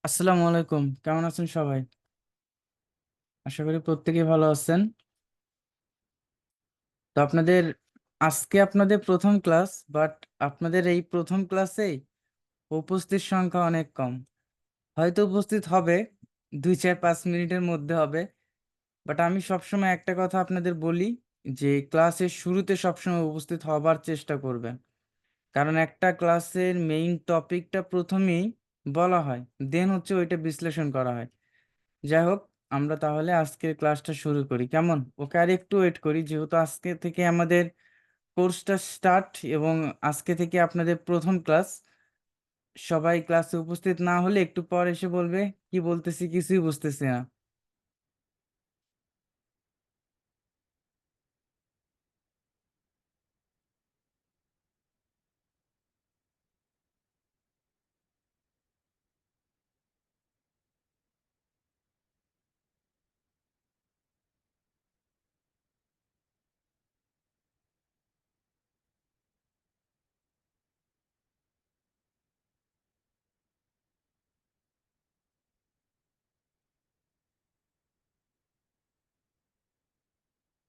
আসসালামু আলাইকুম, কেমন আছেন সবাই? আশা করি প্রত্যেকেই ভালো আছেন। তো আজকে আপনাদের প্রথম ক্লাস, বাট আপনাদের এই প্রথম ক্লাসেই উপস্থিত সংখ্যা অনেক কম। হয়তো উপস্থিত হবে 2-4-5 মিনিটের মধ্যে হবে। বাট আমি সবসময় একটা কথা আপনাদের বলি, যে ক্লাসের শুরুতে সবসময় উপস্থিত হবার চেষ্টা করবেন। কারণ একটা ক্লাসের মেইন টপিকটা প্রথমেই বলা হয়, দেন হচ্ছে ওইটা বিশ্লেষণ করা হয়। যাই হোক, আমরা তাহলে আজকের ক্লাসটা শুরু করি, কেমন? ওকে আর একটু ওয়েট করি, যেহেতু আজকে থেকে আমাদের কোর্সটা স্টার্ট এবং আজকে থেকে আপনাদের প্রথম ক্লাস। সবাই ক্লাসে উপস্থিত না হলে একটু পর এসে বলবে কি বলতেছি কিছুই বুঝতেছি না।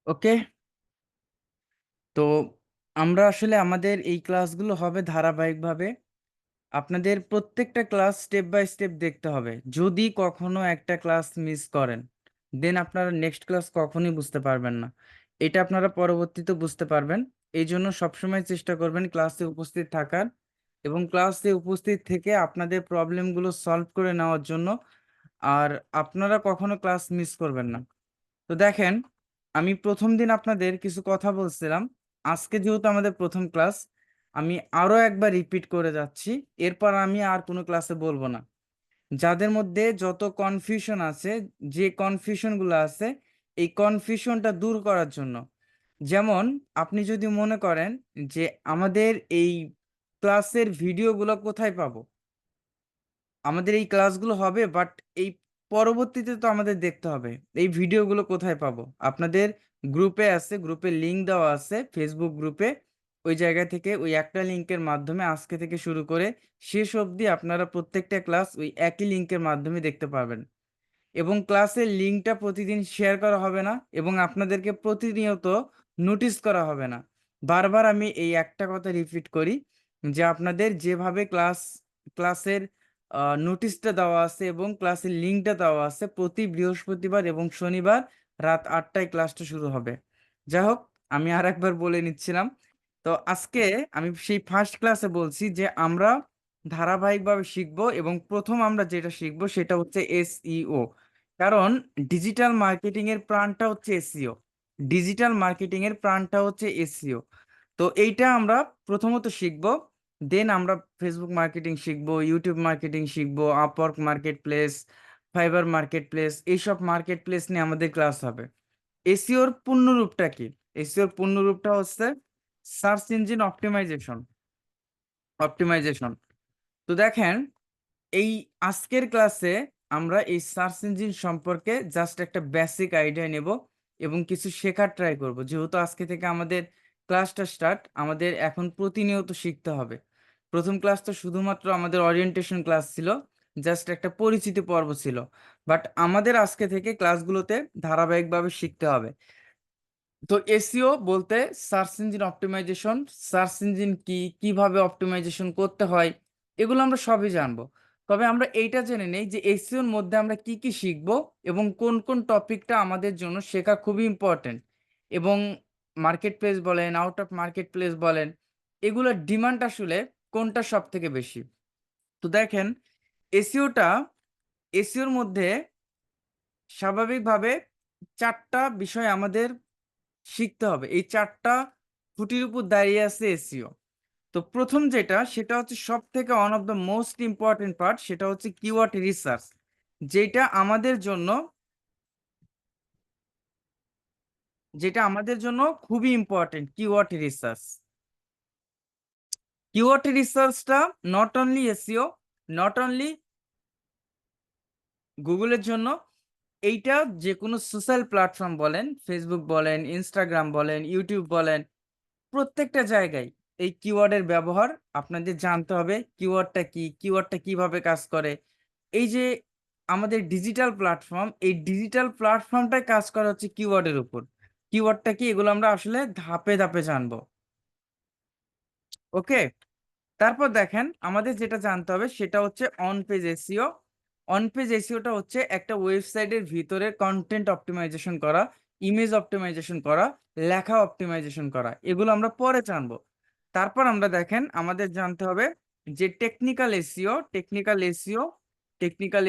ওকে। তো আমরা আসলে আমাদের এই ক্লাসগুলো হবে ধারাবাহিকভাবে। আপনাদের প্রত্যেকটা ক্লাস স্টেপ বাই স্টেপ দেখতে হবে। যদি কখনো একটা ক্লাস মিস করেন, দেন আপনারা নেক্সট ক্লাস কখনোই বুঝতে পারবেন না। এটা আপনারা পরবর্তীতে বুঝতে পারবেন। এই জন্য সবসময় চেষ্টা করবেন ক্লাসে উপস্থিত থাকার এবং ক্লাসে উপস্থিত থেকে আপনাদের প্রবলেমগুলো সলভ করে নেওয়ার জন্য। আর আপনারা কখনো ক্লাস মিস করবেন না। তো দেখেন, আমি প্রথম দিন আপনাদের কিছু কথা বলছিলাম। আজকে যেহেতু আমাদের প্রথম ক্লাস, আমি আরো একবার রিপিট করে যাচ্ছি। এরপর আমি আর কোনো ক্লাসে বলবো না। যাদের মধ্যে যত কনফিউশন আছে, যে কনফিউশনগুলো আছে, এই কনফিউশনটা দূর করার জন্য। যেমন, আপনি যদি মনে করেন যে আমাদের এই ক্লাসের ভিডিওগুলো কোথায় পাবো, আমাদের এই ক্লাসগুলো হবে, বাট এই পরবর্তীতে তো আমাদের দেখতে হবে এই ভিডিওগুলো কোথায় পাবো। আপনাদের গ্রুপে আছে, গ্রুপে লিংক দেওয়া আছে, ফেসবুক গ্রুপে। ওই জায়গা থেকে ওই একটা লিংকের মাধ্যমে আজকে থেকে শুরু করে শেষ অবধি আপনারা প্রত্যেকটা ক্লাস ওই একই লিংকের মাধ্যমে দেখতে পারবেন। এবং ক্লাসের লিঙ্কটা প্রতিদিন শেয়ার করা হবে না, এবং আপনাদেরকে প্রতিনিয়ত নোটিস করা হবে না। বারবার আমি এই একটা কথা রিপিট করি, যে আপনাদের যেভাবে ক্লাসের নোটিশটা দেওয়া আছে এবং ক্লাসের লিঙ্কটা দেওয়া আছে, প্রতি বৃহস্পতিবার এবং শনিবার রাত 8টায় ক্লাসটা শুরু হবে। যাই হোক, আমি আর একবার বলে নিচ্ছিলাম। তো আজকে আমি সেই ফার্স্ট ক্লাসে বলছি যে আমরা ধারাবাহিকভাবে শিখব, এবং প্রথম আমরা যেটা শিখব সেটা হচ্ছে এসইও। কারণ ডিজিটাল মার্কেটিং এর প্রাণটা হচ্ছে এসইও। ডিজিটাল মার্কেটিং এর প্রাণটা হচ্ছে এসইও। তো এইটা আমরা প্রথমত শিখব। দেন আমরা ফেসবুক মার্কেটিং শিখব, ইউটিউব মার্কেটিং শিখব, Upwork market place, fibre market place, এইসব মার্কেট প্লেস নিয়ে আমাদের ক্লাস হবে। এসইওর পূর্ণরূপটা কি? এসইওর পূর্ণরূপটা হচ্ছে সার্চ ইঞ্জিন অপটিমাইজেশন। অপটিমাইজেশন। তো দেখেন, এই আজকের ক্লাসে আমরা এই সার্চ ইঞ্জিন সম্পর্কে জাস্ট একটা বেসিক আইডিয়া নেব এবং কিছু শেখার ট্রাই করব। যেহেতু আজকে থেকে আমাদের ক্লাসটা স্টার্ট, আমাদের এখন প্রতিনিয়ত শিখতে হবে। প্রথম ক্লাস তো শুধুমাত্র আমাদের ওরিয়েন্টেশন ক্লাস ছিল, জাস্ট একটা পরিচিতি পর্ব ছিল। বাট আমাদের আজকে থেকে ক্লাসগুলোতে ধারাবাহিকভাবে শিখতে হবে। তো এসইও বলতে search engine optimisation. Search engine কি, কিভাবে অপটিমাইজেশন করতে হয়, এগুলো আমরা সবই জানবো। তবে আমরা এইটা জেনে নেই যে এসইওর মধ্যে আমরা কি কি শিখব এবং কোন কোন টপিকটা আমাদের জন্য শেখা খুবই ইম্পর্টেন্ট। এবং মার্কেট প্লেস বলেন, আউট অফ মার্কেট প্লেস বলেন, এগুলোর ডিমান্ড আসলে কোনটা সব থেকে বেশি। তো দেখেন, এসইওটা এসইওর মধ্যে স্বাভাবিকভাবে চারটা বিষয় আমাদের শিখতে হবে। এই চারটা খুঁটির উপর দাঁড়িয়ে আছে এসইও। তো প্রথম যেটা, সেটা হচ্ছে সব থেকে one of the most important part, সেটা হচ্ছে কিওয়ার্ড রিসার্চ। যেটা আমাদের জন্য যেটা আমাদের জন্য খুবই ইম্পর্টেন্ট, কিওয়ার্ড রিসার্চ। কিওয়ার্ড রিসার্চটা not only SEO, not only গুগলের জন্য, এইটা যে কোনো সোশ্যাল প্ল্যাটফর্ম বলেন, ফেসবুক বলেন, ইনস্টাগ্রাম বলেন, ইউটিউব বলেন, প্রত্যেকটা জায়গায় এই কিওয়ার্ডের ব্যবহার আপনাদের জানতে হবে। কিওয়ার্ডটা কি, কিওয়ার্ডটা কিভাবে কাজ করে, এই যে আমাদের ডিজিটাল প্ল্যাটফর্ম, এই ডিজিটাল প্ল্যাটফর্মটায় কাজ করা হচ্ছে কিওয়ার্ডের উপর। কিওয়ার্ডটা কি, এগুলো আমরা আসলে ধাপে ধাপে জানবো। ওকে, তারপর দেখেন আমাদের যেটা জানতে হবে সেটা হচ্ছে on page SEO. On page এসইওটা হচ্ছে একটা ওয়েবসাইটের ভিতরে কন্টেন্ট অপটিমাইজেশন করা, ইমেজ অপটিমাইজেশন করা, লেখা অপটিমাইজেশন করা, এগুলো আমরা পরে জানবো। তারপর আমরা দেখেন আমাদের জানতে হবে যে টেকনিক্যাল এসইও। টেকনিক্যাল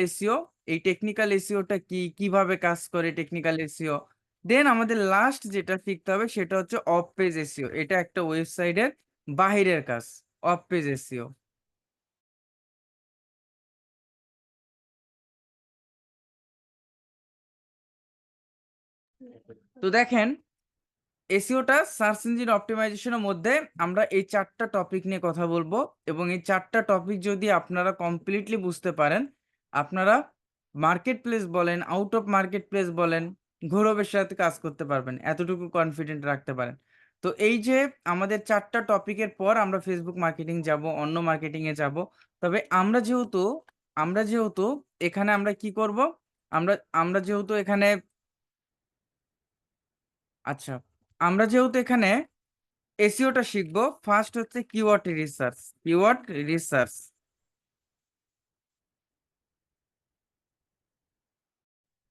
এসইও, এই টেকনিক্যাল এসইওটা কি, কিভাবে কাজ করে টেকনিক্যাল এসইও। দেন আমাদের লাস্ট যেটা শিখতে হবে সেটা হচ্ছে অফ পেজ এসইও। এটা একটা ওয়েবসাইটের বাহিরের কাজ, অফ পেজ এসইও। তো দেখেন এসইওটা সার্চ ইঞ্জিন অপটিমাইজেশনের মধ্যে আমরা এই চারটা টপিক নিয়ে কথা বলবো, এবং এই চারটা টপিক যদি আপনারা কমপ্লিটলি বুঝতে পারেন, আপনারা মার্কেট প্লেস বলেন, আউট অফ মার্কেট প্লেস বলেন, গৌরবের সাথে কাজ করতে পারবেন, এতটুকু কনফিডেন্ট রাখতে পারেন। তো এই যে আমাদের চারটা টপিকের পর আমরা ফেসবুক মার্কেটিং যাব, অন্য মার্কেটিং এ যাব। তবে আমরা যেহেতু এখানে আমরা কি করব, আমরা আমরা যেহেতু এখানে আচ্ছা, আমরা যেহেতু এখানে এসইওটা শিখবো, ফার্স্ট হচ্ছে কিওয়ার্ড রিসার্চ। Keyword research.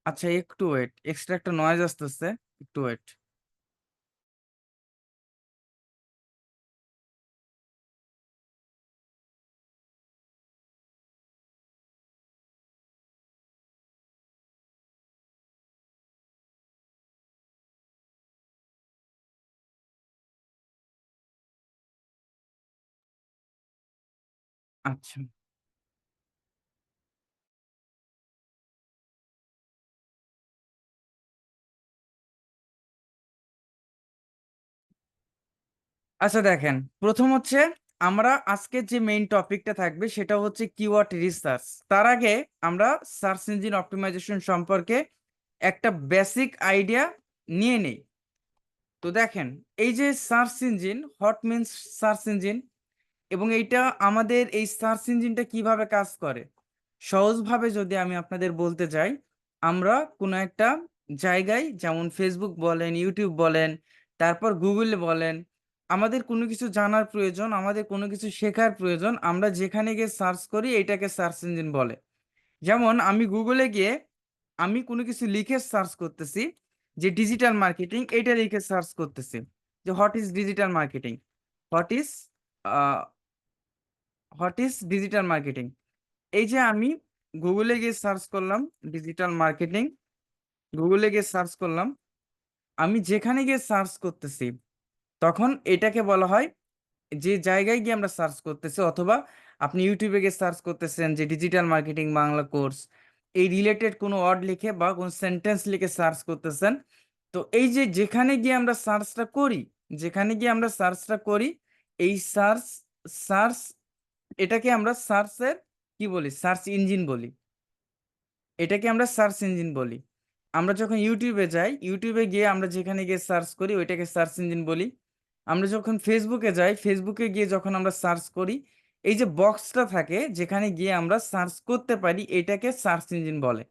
আচ্ছা একটু ওয়েট, এক্সট্রা একটা নয়েজ আসতেছে, একটু ওয়েট। আচ্ছা, আচ্ছা দেখেন, প্রথম হচ্ছে আমরা আজকে যে মেইন টপিকটা থাকবে সেটা হচ্ছে কিওয়ার্ড রিসার্চ। তার আগে আমরা সার্চ ইঞ্জিন অপটিমাইজেশন সম্পর্কে একটা বেসিক আইডিয়া নিয়ে নেই। তো দেখেন, এই যে search engine, hot means search engine, এবং এইটা আমাদের এই সার্চ ইঞ্জিনটা কিভাবে কাজ করে সহজভাবে যদি আমি আপনাদের বলতে চাই, আমরা কোনো একটা জায়গায়, যেমন ফেসবুক বলেন, ইউটিউব বলেন, তারপর গুগল বলেন, আমাদের কোনো কিছু জানার প্রয়োজন, আমাদের কোনো কিছু শেখার প্রয়োজন, আমরা যেখানে গিয়ে সার্চ করি এটাকে সার্চ ইঞ্জিন বলে। যেমন আমি গুগলে গিয়ে আমি কোনো কিছু লিখে সার্চ করতেছি, যে ডিজিটাল মার্কেটিং, এটা লিখে সার্চ করতেছি, যে what is digital marketing, what is what is digital marketing. এই যে আমি গুগলে গিয়ে সার্চ করলাম ডিজিটাল মার্কেটিং, গুগলে গিয়ে সার্চ করলাম, আমি যেখানে গিয়ে সার্চ করতেছি তখন এটাকে বলা হয়, যে জায়গায় গিয়ে আমরা সার্চ করতেছি, অথবা আপনি ইউটিউবে গিয়ে সার্চ করতেছেন যে ডিজিটাল মার্কেটিং বাংলা কোর্স, এই রিলেটেড কোনো ওয়ার্ড লিখে বা কোনো সেন্টেন্স লিখে সার্চ করতেছেন। তো এই যে যেখানে গিয়ে আমরা সার্চটা করি, যেখানে গিয়ে আমরা সার্চটা করি, এই সার্চ সার্চ এটাকে আমরা সার্চের কি বলি, সার্চ ইঞ্জিন বলি। এটাকে আমরা সার্চ ইঞ্জিন বলি। আমরা যখন ইউটিউবে যাই, ইউটিউবে গিয়ে আমরা যেখানে গিয়ে সার্চ করি ওইটাকে সার্চ ইঞ্জিন বলি। আমরা যখন ফেসবুকে যাই, ফেসবুকে গিয়ে যখন আমরা সার্চ করি, এই যে বক্সটা থাকে যেখানে গিয়ে আমরা সার্চ করতে পারি, এটাকে সার্চ ইঞ্জিন বলে।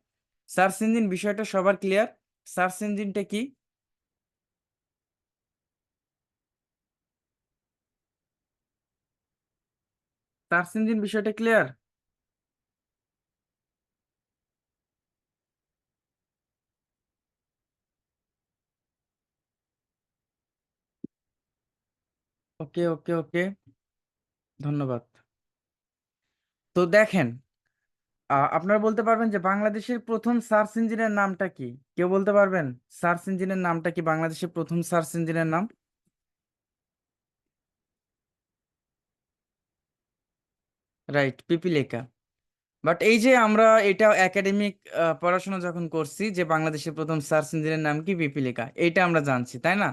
সার্চ ইঞ্জিন বিষয়টা সবার ক্লিয়ার? সার্চ ইঞ্জিনটা কি? সার্চ ইঞ্জিন বিষয়টা ক্লিয়ার? ওকে ওকে ওকে, ধন্যবাদ। তো দেখেন, আপনারা বলতে পারবেন যে বাংলাদেশের প্রথম সার্চ ইঞ্জিনের নামটা কি? কেউ বলতে পারবেন সার্চ ইঞ্জিনের নামটা কি, বাংলাদেশের প্রথম সার্চ ইঞ্জিনের নাম? রাইট, পিপিলেকা। বাট এই যে আমরা এটা একাডেমিক পড়াশোনা যখন করছি যে বাংলাদেশের প্রথম সার্চ ইঞ্জিনের নাম কি, পিপিলেকা, এইটা আমরা জানছি তাই না?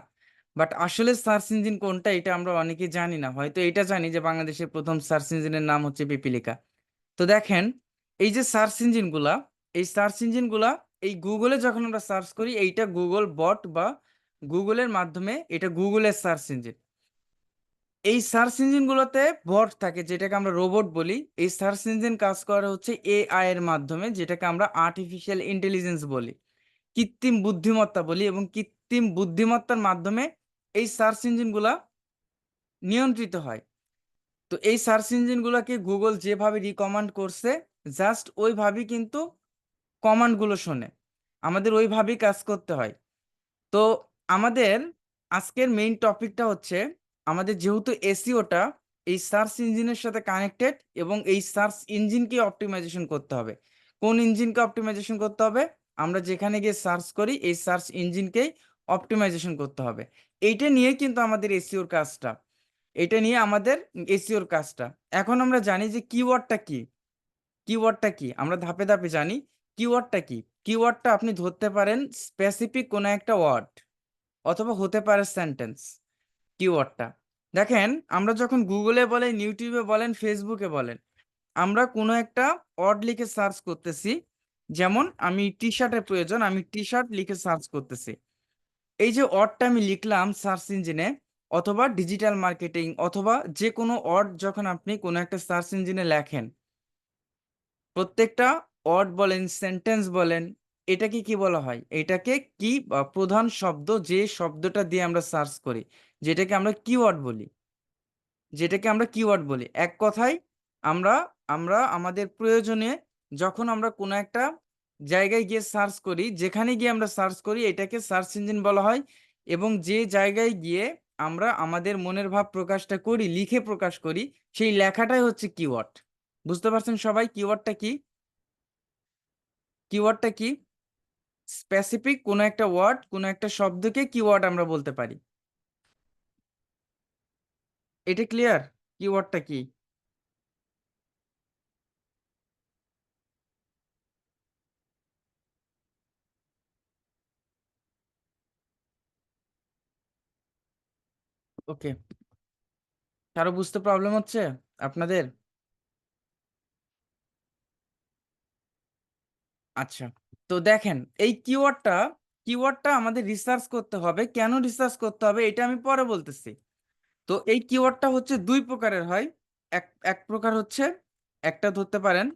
বাট আসলে সার্চ ইঞ্জিন কোনটা এটা আমরা অনেকেই জানি না। হয়তো এটা জানি যে বাংলাদেশের প্রথম সার্চ ইঞ্জিনের নাম হচ্ছে পিপিলিকা। তো দেখেন, এই যে সার্চ ইঞ্জিনগুলা, এই সার্চ ইঞ্জিনগুলা, এই গুগলে যখন আমরা সার্চ করি, এইটা গুগল বট বা গুগলের মাধ্যমে, এটা গুগলের সার্চ ইঞ্জিন। এই সার্চ ইঞ্জিন গুলোতে বট থাকে, যেটাকে আমরা রোবট বলি। এই সার্চ ইঞ্জিন কাজ করে হচ্ছে এআই এর মাধ্যমে, যেটাকে আমরা আর্টিফিশিয়াল ইন্টেলিজেন্স বলি, কৃত্রিম বুদ্ধিমত্তা বলি। এবং কৃত্রিম বুদ্ধিমত্তার মাধ্যমে এই সার্চ ইঞ্জিনগুলা নিয়ন্ত্রিত হয়। তো এই সার্চ ইঞ্জিনগুলোকে গুগল যেভাবে রিকমান্ড করছে, জাস্ট ওইভাবেই কিন্তু কমান্ডগুলো শোনে, আমাদের ওইভাবেই কাজ করতে হয়। তো আমাদের আজকের মেইন টপিকটা হচ্ছে, আমাদের যেহেতু এসইওটা এই সার্চ ইঞ্জিনের সাথে কানেক্টেড, এবং এই সার্চ ইঞ্জিনকে অপটিমাইজেশন করতে হবে। কোন ইঞ্জিনকে অপটিমাইজেশন করতে হবে? আমরা যেখানে গিয়ে সার্চ করি এই সার্চ ইঞ্জিনকেই অপটিমাইজেশন করতে হবে। এইটা নিয়ে কিন্তু আমাদের এসইওর কাজটা, এটা নিয়ে আমাদের এসইওর কাজটা। এখন আমরা জানি যে কিওয়ার্ডটা কি। কিওয়ার্ডটা কি আমরা ধাপে ধাপে জানি। কিওয়ার্ডটা কি? কিওয়ার্ডটা আপনি ধরতে পারেন স্পেসিফিক কোনো একটা ওয়ার্ড, অথবা হতে পারে সেন্টেন্স। কিওয়ার্ডটা দেখেন, আমরা যখন গুগলে বলেন, ইউটিউবে বলেন, ফেসবুকে বলেন, আমরা কোনো একটা ওয়ার্ড লিখে সার্চ করতেছি। যেমন আমি টি শার্টের প্রয়োজন, আমি টি শার্ট লিখে সার্চ করতেছি। এই যে ওয়ার্ডটা আমি লিখলাম সার্চ ইঞ্জিনে, অথবা ডিজিটাল মার্কেটিং, অথবা যে কোনো ওয়ার্ড যখন আপনি কোনো একটা সার্চ ইঞ্জিনে লেখেন, প্রত্যেকটা ওয়ার্ড বলেন, সেন্টেন্স বলেন, এটাকে কি বলা হয়? এটাকে কি প্রধান শব্দ, যে শব্দটা দিয়ে আমরা সার্চ করি, যেটাকে আমরা কিওয়ার্ড বলি। এক কথায়, আমরা আমরা আমাদের প্রয়োজনে যখন আমরা কোনো একটা জায়গায় গিয়ে সার্চ করি, যেখানে গিয়ে আমরা সার্চ করি, এটাকে সার্চ ইঞ্জিন বলা হয়। এবং যে জায়গায় গিয়ে আমরা আমাদের মনের ভাব প্রকাশটা করি, লিখে প্রকাশ করি, সেই লেখাটাই হচ্ছে কিওয়ার্ড। বুঝতে পারছেন সবাই কিওয়ার্ডটা কি? কিওয়ার্ডটা কি? স্পেসিফিক কোনো একটা ওয়ার্ড, কোনো একটা শব্দকে কিওয়ার্ড আমরা বলতে পারি। এটা ক্লিয়ার? কিওয়ার্ডটা কি? ওকে, কারো বুঝতে প্রবলেম হচ্ছে আপনাদের? আচ্ছা, তো দেখেন, এই কিওয়ার্ডটা আমাদের রিসার্চ করতে হবে। কেন রিসার্চ করতে হবে এটা আমি পরে বলতেছি। তো এই কিওয়ার্ডটা হচ্ছে দুই প্রকারের হয়। এক এক প্রকার হচ্ছে, একটা ধরতে পারেন,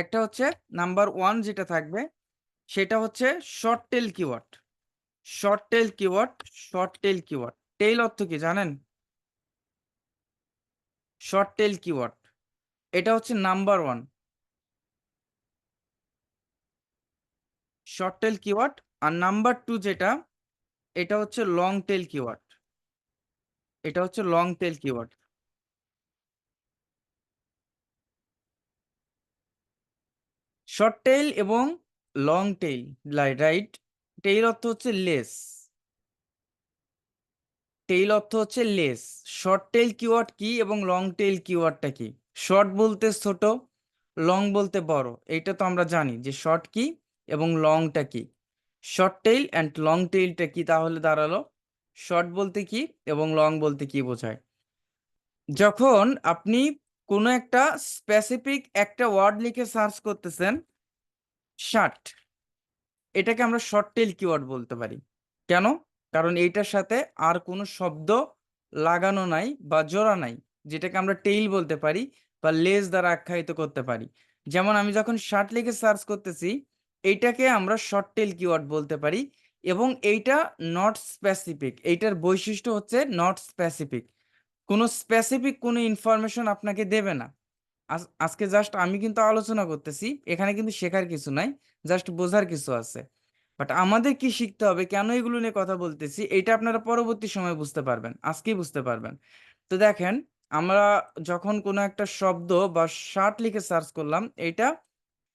একটা হচ্ছে নাম্বার ওয়ান যেটা থাকবে, সেটা হচ্ছে short tail keyword. Short tail keyword. Short tail keyword, tail অর্থ কি জানেন? শর্ট টেল কিওয়ার্ড, এটা হচ্ছে number one. Short tail keyword. আর নাম্বার টু যেটা, এটা হচ্ছে লং টেল কিওয়ার্ড। এটা হচ্ছে long tail keyword. Short tail এবং লং টেইল, রাইট। টেইল অর্থ হচ্ছে লেস। টেইল অর্থ হচ্ছে লেস। শর্ট টেইল কিওয়ার্ড কি এবং লং টেইল কিওয়ার্ডটা কি? শর্ট বলতে ছোট, লং বলতে বড়। এইটা তো আমরা জানি যে শর্ট কি এবং লংটা কি। শর্ট টেইল অ্যান্ড লং টেইলটা কি তাহলে দাঁড়ালো? শর্ট বলতে কি এবং লং বলতে কি বোঝায়? যখন আপনি কোনো একটা স্পেসিফিক একটা ওয়ার্ড লিখে সার্চ করতেছেন, শার্ট, এটাকে আমরা শর্ট টেল কিওয়ার্ড বলতে পারি। কেন? কারণ এইটার সাথে আর কোনো শব্দ লাগানো নাই বা জোড়া নাই, যেটাকে আমরা টেইল বলতে পারি বা লেজ দ্বারা আখ্যায়িত করতে পারি। যেমন আমি যখন শার্ট লিখে সার্চ করতেছি, এইটাকে আমরা শর্ট টেল কিওয়ার্ড বলতে পারি। এবং এইটা নট স্পেসিফিক, এইটার বৈশিষ্ট্য হচ্ছে নট স্পেসিফিক। কোনো স্পেসিফিক কোনো ইনফরমেশন আপনাকে দেবে না। আজকে জাস্ট আমি কিন্তু আলোচনা করতেছি, এখানে কিন্তু শেখার কিছু নাই, জাস্ট বোঝার কিছু আছে। বাট আমাদের কি শিখতে হবে, কেন এগুলো নিয়ে কথা বলতেছি, এটা আপনারা পরবর্তী সময় বুঝতে পারবেন, আজকেই বুঝতে পারবেন। তো দেখেন, আমরা যখন কোনো একটা শব্দ বা শার্ট লিখে সার্চ করলাম, এটা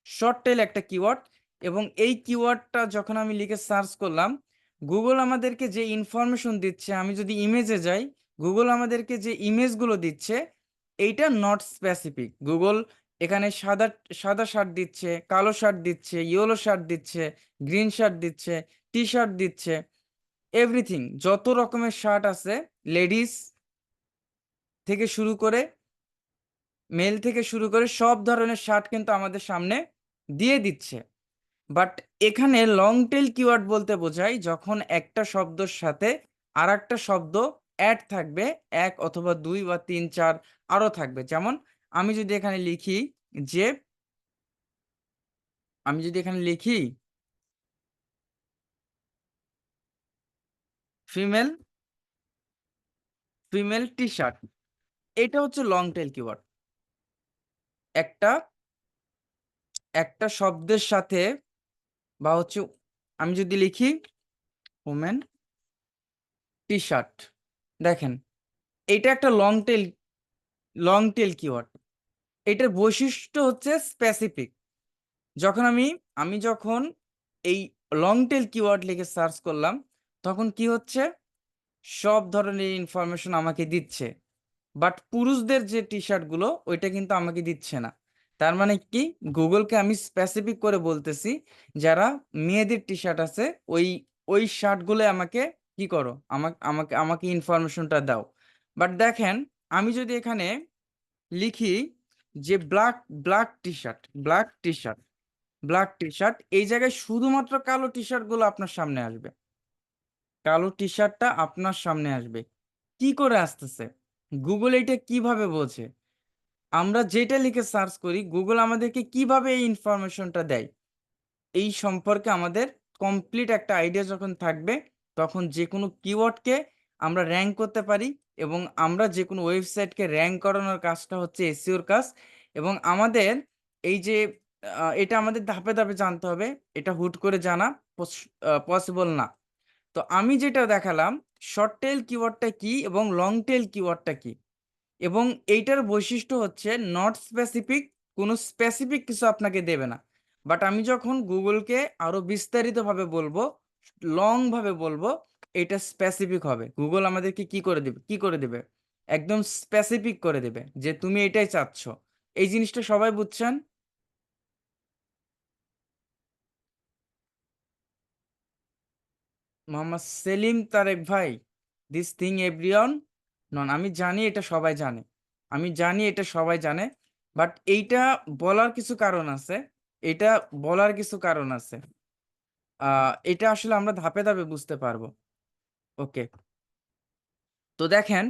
শর্ট টেল একটা কিওয়ার্ড। এবং এই কিওয়ার্ডটা যখন আমি লিখে সার্চ করলাম, গুগল আমাদেরকে যে ইনফরমেশন দিচ্ছে, আমি যদি ইমেজে যাই, গুগল আমাদেরকে যে ইমেজগুলো দিচ্ছে, এইটা নট স্পেসিফিক। গুগল এখানে সাদা সাদা শার্ট দিচ্ছে, কালো শার্ট দিচ্ছে, ইয়েলো শার্ট দিচ্ছে, গ্রিন শার্ট দিচ্ছে, টি শার্ট দিচ্ছে, এভরিথিং, যত রকমের শার্ট আছে, লেডিস থেকে শুরু করে, মেল থেকে শুরু করে সব ধরনের শার্ট কিন্তু আমাদের সামনে দিয়ে দিচ্ছে। বাট এখানে লং টেল কিওয়ার্ড বলতে বোঝায় যখন একটা শব্দের সাথে আর একটা শব্দ অ্যাড থাকবে, এক অথবা দুই বা তিন চার আরো থাকবে। যেমন আমি যদি এখানে লিখি যে আমি যদি এখানে লিখি ফিমেল ফিমেল টি শার্ট, এটা হচ্ছে লং টেল কিওয়ার্ড। একটা একটা শব্দের সাথে বা হচ্ছে আমি যদি লিখি ওমেন টি শার্ট, দেখেন এটা একটা লং টেল কিওয়ার্ড। এটার বৈশিষ্ট্য হচ্ছে স্পেসিফিক। যখন আমি যখন এই লং টেল কিওয়ার্ড লিখে সার্চ করলাম, তখন কি হচ্ছে, সব ধরনের ইনফরমেশন আমাকে দিচ্ছে। বাট পুরুষদের যে টি শার্ট গুলো ওইটা কিন্তু আমাকে দিচ্ছে না। তার মানে কি, গুগলকে আমি স্পেসিফিক করে বলতেছি যারা মেয়েদের টি শার্ট আছে ওই ওই শার্ট গুলো আমাকে কি করো, আমাকে আমাকে আমাকে ইনফরমেশনটা দাও। বাট দেখেন, আমি যদি এখানে লিখি যে black T shirt, black T shirt, এই জায়গায় শুধুমাত্র কালো টি শার্ট গুলো আপনার সামনে আসবে। কালো টি শার্টটা আপনার সামনে আসবে। কি করে আসতেছে, গুগল এটা কিভাবে বোঝে? আমরা যেটা লিখে সার্চ করি গুগল আমাদেরকে কিভাবে এই ইনফরমেশনটা দেয়, এই সম্পর্কে আমাদের কমপ্লিট একটা আইডিয়া যখন থাকবে, তখন যে কোনো কিওয়ার্ডকে আমরা র্যাঙ্ক করতে পারি। এবং আমরা যে কোনো ওয়েবসাইটকে র্যাঙ্ক করানোর কাজটা হচ্ছে এসইওর কাজ। এবং আমাদের এই যে এটা আমাদের ধাপে ধাপে জানতে হবে, এটা হুট করে জানা পসিবল না। তো আমি যেটা দেখালাম, শর্ট টেল কিওয়ার্ডটা কি এবং লং টেল কিওয়ার্ডটা কি, এবং এইটার বৈশিষ্ট্য হচ্ছে নট স্পেসিফিক, কোনো স্পেসিফিক কিছু আপনাকে দেবে না। বাট আমি যখন গুগলকে আরো বিস্তারিতভাবে বলবো, লং ভাবে বলবো, এটা স্পেসিফিক হবে। গুগল আমাদেরকে কি করে দেবে, একদম স্পেসিফিক করে দেবে যে তুমি এটাই চাচ্ছ। এই জিনিসটা সবাই বুঝছেন? মোহাম্মদ সেলিম তারেক ভাই, দিস থিং এভরিওয়ান নন, আমি জানি এটা সবাই জানে, আমি জানি এটা সবাই জানে। বাট এইটা বলার কিছু কারণ আছে, এটা বলার কিছু কারণ আছে। এটা আসলে আমরা ধাপে ধাপে বুঝতে পারবো। ওকে, তো দেখেন,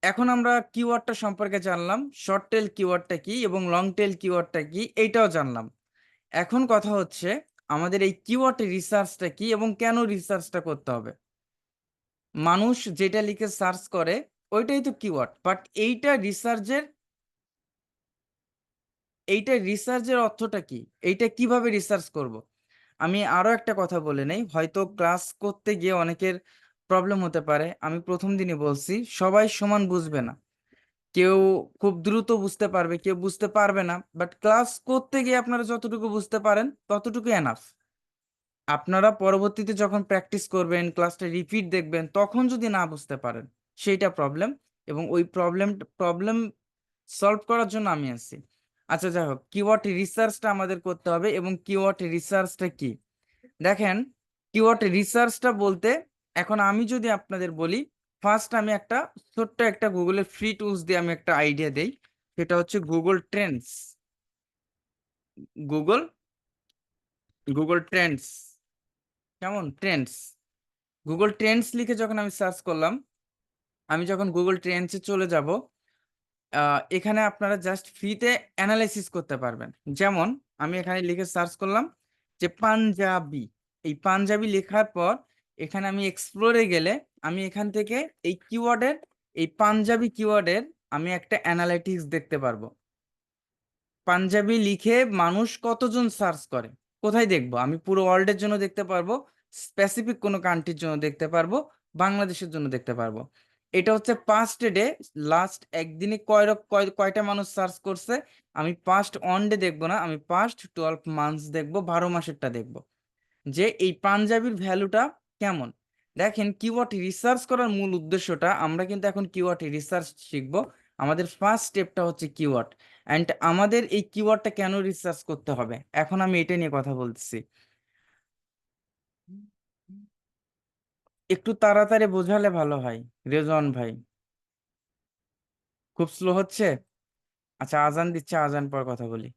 এখন আমরা কিওয়ার্ডটা সম্পর্কে জানলাম, শর্ট টেল কিওয়ার্ডটা কি এবং লং টেল কিওয়ার্ডটা কি এইটাও জানলাম। এখন কথা হচ্ছে আমাদের এই কিওয়ার্ড রিসার্চটা কি এবং কেন রিসার্চটা করতে হবে। মানুষ যেটা লিখে সার্চ করে ওইটাই তো কিওয়ার্ড, বাট এইটা রিসার্চের অর্থটা কি, এইটা কিভাবে রিসার্চ করব। আমি আরো একটা কথা বলে নেই, হয়তো ক্লাস করতে গিয়ে অনেকের প্রবলেম হতে পারে। আমি প্রথম দিনই বলছি সবাই সমান বুঝবে না, কেউ খুব দ্রুত বুঝতে পারবে, কেউ বুঝতে পারবে না। বাট ক্লাস করতে গিয়ে আপনারা যতটুকু বুঝতে পারেন ততটুকু এনাফ। আপনারা পরবর্তীতে যখন প্র্যাকটিস করবেন, ক্লাসটা রিপিট দেখবেন, তখন যদি না বুঝতে পারেন সেইটা প্রবলেম। এবং ওই প্রবলেম সলভ করার জন্য আমি আছি। আচ্ছা, যাই হোক, কিওয়ার্ড রিসার্চটা আমাদের করতে হবে। এবং কিওয়ার্ড রিসার্চটা কি, দেখেন, কিওয়ার্ড রিসার্চটা বলতে, এখন আমি যদি আপনাদের বলি, ফার্স্ট আমি একটা ছোট্ট একটা গুগলের ফ্রি টুলস দিয়ে আমি একটা আইডিয়া দেই। সেটা হচ্ছে Google Trends. Google Google Trends, কেমন ট্রেন্ডস, গুগল ট্রেন্ডস লিখে যখন আমি সার্চ করলাম, আমি যখন গুগল ট্রেন্ডসে চলে যাব, এখানে আপনারা জাস্ট ফ্রিতে অ্যানালাইসিস করতে পারবেন। যেমন আমি এখানে লিখে সার্চ করলাম যে পাঞ্জাবি, এই পাঞ্জাবি লেখার পর এখানে আমি এক্সপ্লোরে গেলে আমি এখান থেকে এই কিওয়ার্ডের, এই পাঞ্জাবি কিওয়ার্ডের আমি একটা অ্যানালাইটিক্স দেখতে পারবো। পাঞ্জাবি লিখে মানুষ কতজন সার্চ করে, কোথায় দেখবো, আমি পুরো ওয়ার্ল্ডের জন্য দেখতে পারবো, স্পেসিফিক কোনো কান্ট্রির জন্য দেখতে পারবো, বাংলাদেশের জন্য দেখতে পারবো। এটা হচ্ছে পাস্ট ডে, লাস্ট একদিনে কয়টা মানুষ সার্চ করছে। আমি পাস্ট ওয়ান ডে দেখবো না, আমি পাস্ট 12 মান্থস দেখবো, 12 মাসেরটা দেখবো, যে এই পাঞ্জাবির ভ্যালুটা কেমন। দেখেন, কিওয়ার্ড রিসার্চ করার মূল উদ্দেশ্যটা, আমরা কিন্তু এখন কিওয়ার্ড রিসার্চ শিখবো। আমাদের ফার্স্ট স্টেপটা হচ্ছে কিওয়ার্ড। অ্যান্ড আমাদের এই কিওয়ার্ডটা কেন রিসার্চ করতে হবে, এখন আমি এটা নিয়ে কথা বলতেছি। একটু তাড়াতাড়ি বোঝালে ভালো হয় রেজন ভাই, খুব স্লো হচ্ছে। আচ্ছা, আজান দিচ্ছে, আজান পর কথা বলি।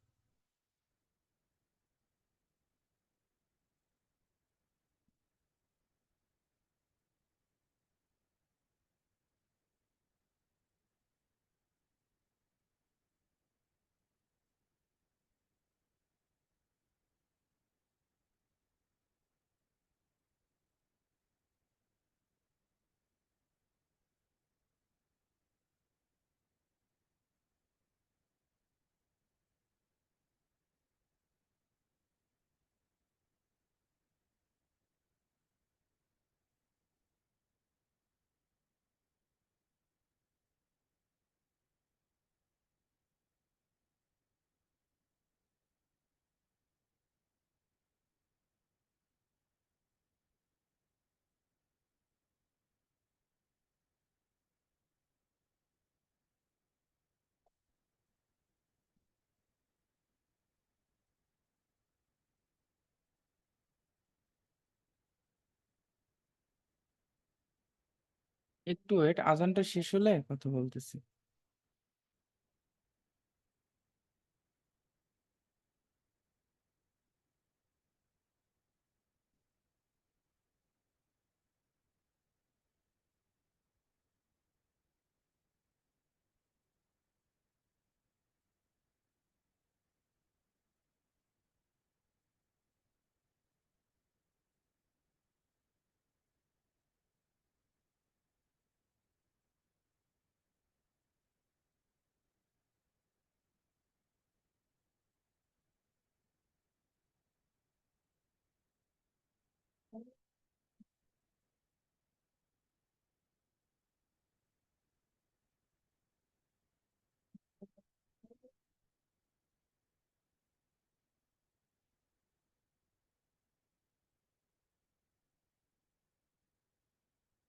একটু ওয়েট, আজানটা শেষ হলে কথা বলতেছি।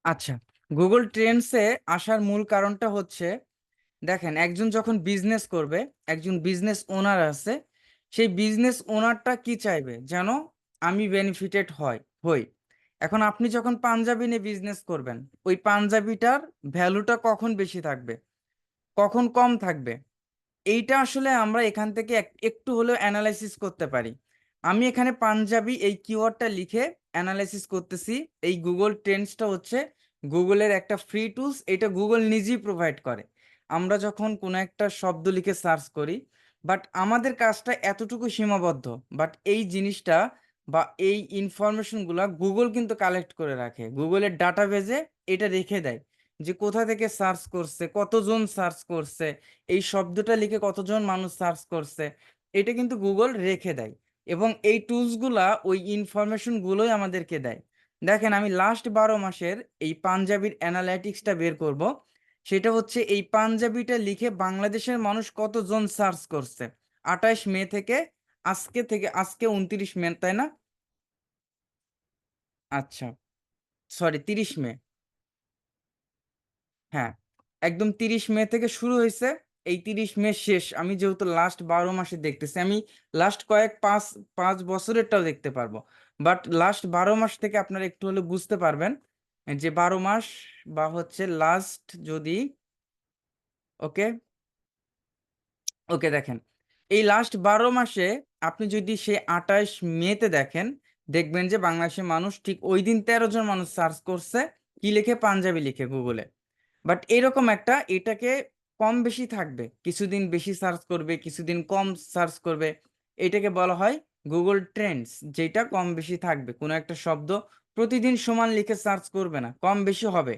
আচ্ছা, গুগল ট্রেন্ডসে আসার মূল কারণটা হচ্ছে, দেখেন একজন যখন বিজনেস করবে, একজন বিজনেস ওনার আছে, সেই বিজনেস ওনারটা কি চাইবে, যেন আমি বেনিফিটেড হই। এখন আপনি যখন পাঞ্জাবি নিয়ে বিজনেস করবেন, ওই পাঞ্জাবিটার ভ্যালুটা কখন বেশি থাকবে, কখন কম থাকবে, এইটা আসলে আমরা এখান থেকে একটু হলেও অ্যানালাইসিস করতে পারি। আমি এখানে পাঞ্জাবি এই কিওয়ার্ডটা লিখে অ্যানালাইসিস করতেছি। এই গুগল ট্রেন্ডসটা হচ্ছে গুগলের একটা ফ্রি টুলস, এটা গুগল নিজেই প্রোভাইড করে। আমরা যখন কোনো একটা শব্দ লিখে সার্চ করি, বাট আমাদের কাজটা এতটুকু সীমাবদ্ধ, বাট এই জিনিসটা বা এই ইনফরমেশনগুলা গুগল কিন্তু কালেক্ট করে রাখে, গুগলের ডাটাবেজে এটা রেখে দেয়, যে কোথা থেকে সার্চ করছে, কতজন সার্চ করছে, এই শব্দটা লিখে কতজন মানুষ সার্চ করছে, এটা কিন্তু গুগল রেখে দেয়। এবং এই টুলসগুলা ওই ইনফরমেশন গুলোই আমাদেরকে দেয়। দেখেন আমি লাস্ট 12 মাসের এই পাঞ্জাবির অ্যানালাইটিক্সটা বের করব। সেটা হচ্ছে এই পাঞ্জাবিটা লিখে বাংলাদেশের মানুষ কতজন সার্চ করছে 28 মে থেকে, আজকে 29 মে, তাই না? আচ্ছা, সরি 30 মে। হ্যাঁ, একদম 30 মে থেকে শুরু হয়েছে, এই 30 মে শেষ। আমি যেহেতু লাস্ট 12 মাসে দেখতেছি, আমি লাস্ট পাঁচ পাঁচ বছরেরটাও দেখতে পারবো, বাট লাস্ট 12 মাস থেকে আপনারা একটু হলে বুঝতে পারবেন যে 12 মাস বা হচ্ছে লাস্ট যদি, ওকে, ওকে, দেখেন এই লাস্ট 12 মাসে আপনি যদি সেই 28 মেতে দেখেন, দেখবেন যে বাংলাদেশের মানুষ ঠিক ওই দিন 13 জন মানুষ সার্চ করছে কি লিখে, পাঞ্জাবি লিখে গুগলে। বাট এরকম একটা, এটাকে কম বেশি থাকবে, কিছুদিন বেশি সার্চ করবে, কিছুদিন কম সার্চ করবে, এটাকে বলা হয় গুগল ট্রেন্ডস। যেটা কম বেশি থাকবে, কোনো একটা শব্দ প্রতিদিন সমান লিখে সার্চ করবে না, কম বেশি হবে।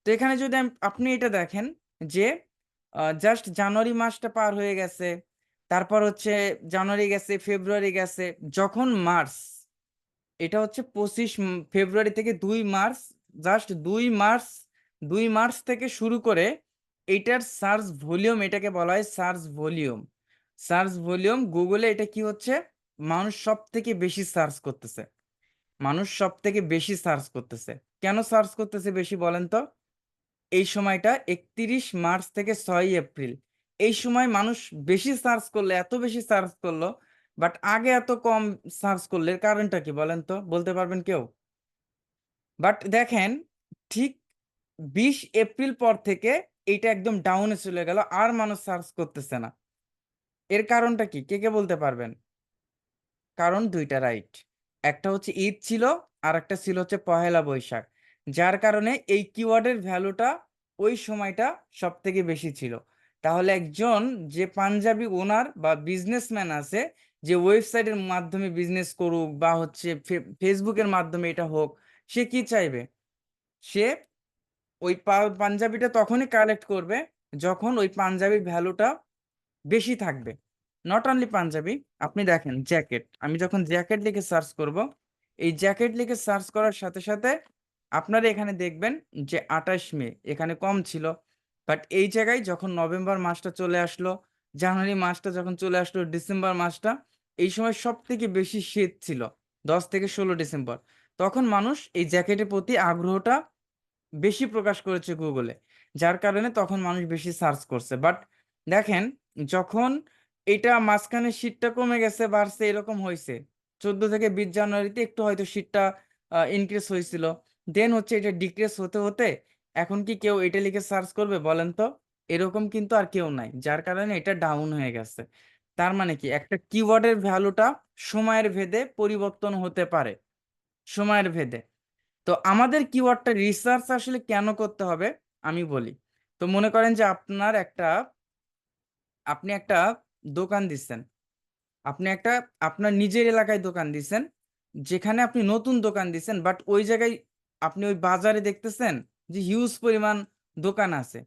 তো এখানে যদি আপনি এটা দেখেন যে জাস্ট জানুয়ারি মাসটা পার হয়ে গেছে, তারপর হচ্ছে জানুয়ারি গেছে, ফেব্রুয়ারি গেছে, যখন মার্চ, এটা হচ্ছে 25 ফেব্রুয়ারি থেকে 2 মার্চ, জাস্ট 2 মার্চ, 2 মার্চ থেকে শুরু করে এইটার সার্চ ভলিউম, এটাকে বলা হয় সার্চ ভলিউম। সার্চ ভলিউম গুগলে এটা কি হচ্ছে, মানুষ সব থেকে বেশি সার্চ করতেছে, মানুষ সব থেকে বেশি সার্চ করতেছে। কেন সার্চ করতেছে বেশি বলেন তো? এই সময়টা 31 মার্চ থেকে 6 এপ্রিল, এই সময় মানুষ বেশি সার্চ করলে, এত বেশি সার্চ করলো, বাট আগে এত কম সার্চ করলে এর কারণটা কি বলেন তো, বলতে পারবেন কেউ? বাট দেখেন, ঠিক 20 এপ্রিল পর থেকে এইটা একদম ডাউনে চলে গেল, আর মানুষ সার্চ করতেছে না। এর কারণটা কি, কে কে বলতে পারবেন? কারণ দুইটা, রাইট। একটা হচ্ছে ঈদ ছিল, আর একটা ছিল হচ্ছে পহেলা বৈশাখ, যার কারণে এই কিওয়ার্ডের ভ্যালুটা ওই সময়টা সব থেকে বেশি ছিল। তাহলে একজন যে পাঞ্জাবি ওনার বা বিজনেসম্যান আছে, যে ওয়েবসাইটের মাধ্যমে বিজনেস করুক বা হচ্ছে ফেসবুকের মাধ্যমে এটা হোক, সে কি চাইবে? সে ওই পাঞ্জাবিটা তখনই কালেক্ট করবে যখন ওই পাঞ্জাবির ভ্যালুটা বেশি থাকবে। নট অনলি পাঞ্জাবি, আপনি দেখেন জ্যাকেট, আমি যখন জ্যাকেট লিখে সার্চ করব, এই জ্যাকেট লিখে সার্চ করার সাথে সাথে আপনারা এখানে দেখবেন যে 28 মে এখানে কম ছিল, বাট এই জায়গায় যখন নভেম্বর মাসটা চলে আসলো, জানুয়ারি মাসটা যখন চলে আসলো, ডিসেম্বর মাসটা, এই সময় সব থেকে বেশি শীত ছিল, 10 থেকে 16 ডিসেম্বর, তখন মানুষ এই জ্যাকেটের প্রতি আগ্রহটা বেশি প্রকাশ করেছে গুগলে, যার কারণে তখন মানুষ বেশি সার্চ করছে। বাট দেখেন, যখন এটা মাঝখানে শীতটা কমে গেছে, বাড়ছে, এরকম হয়েছে 14 থেকে 20 জানুয়ারিতে একটু হয়তো শীতটা ইনক্রিজ হয়েছিল, দেন হচ্ছে এটা ডিক্রিজ হতে হতে এখন কি কেউ এটা লিখে সার্চ করবে বলেন তো? এরকম কিন্তু আর কেউ নাই, যার কারণে এটা ডাউন হয়ে গেছে। তার মানে কি, একটা কিওয়ার্ডের ভ্যালুটা সময়ের ভেদে পরিবর্তন হতে পারে, সময়ের ভেদে। তো আমাদের কিওয়ার্ডটা রিসার্চ আসলে কেন করতে হবে আমি বলি। তো মনে করেন যে আপনি একটা দোকান দিচ্ছেন, আপনি একটা আপনার নিজের এলাকায় দোকান দিচ্ছেন, যেখানে আপনি নতুন দোকান দিচ্ছেন, বাট ওই জায়গায় আপনি ওই বাজারে দেখতেছেন যে হিউজ পরিমাণ দোকান আছে।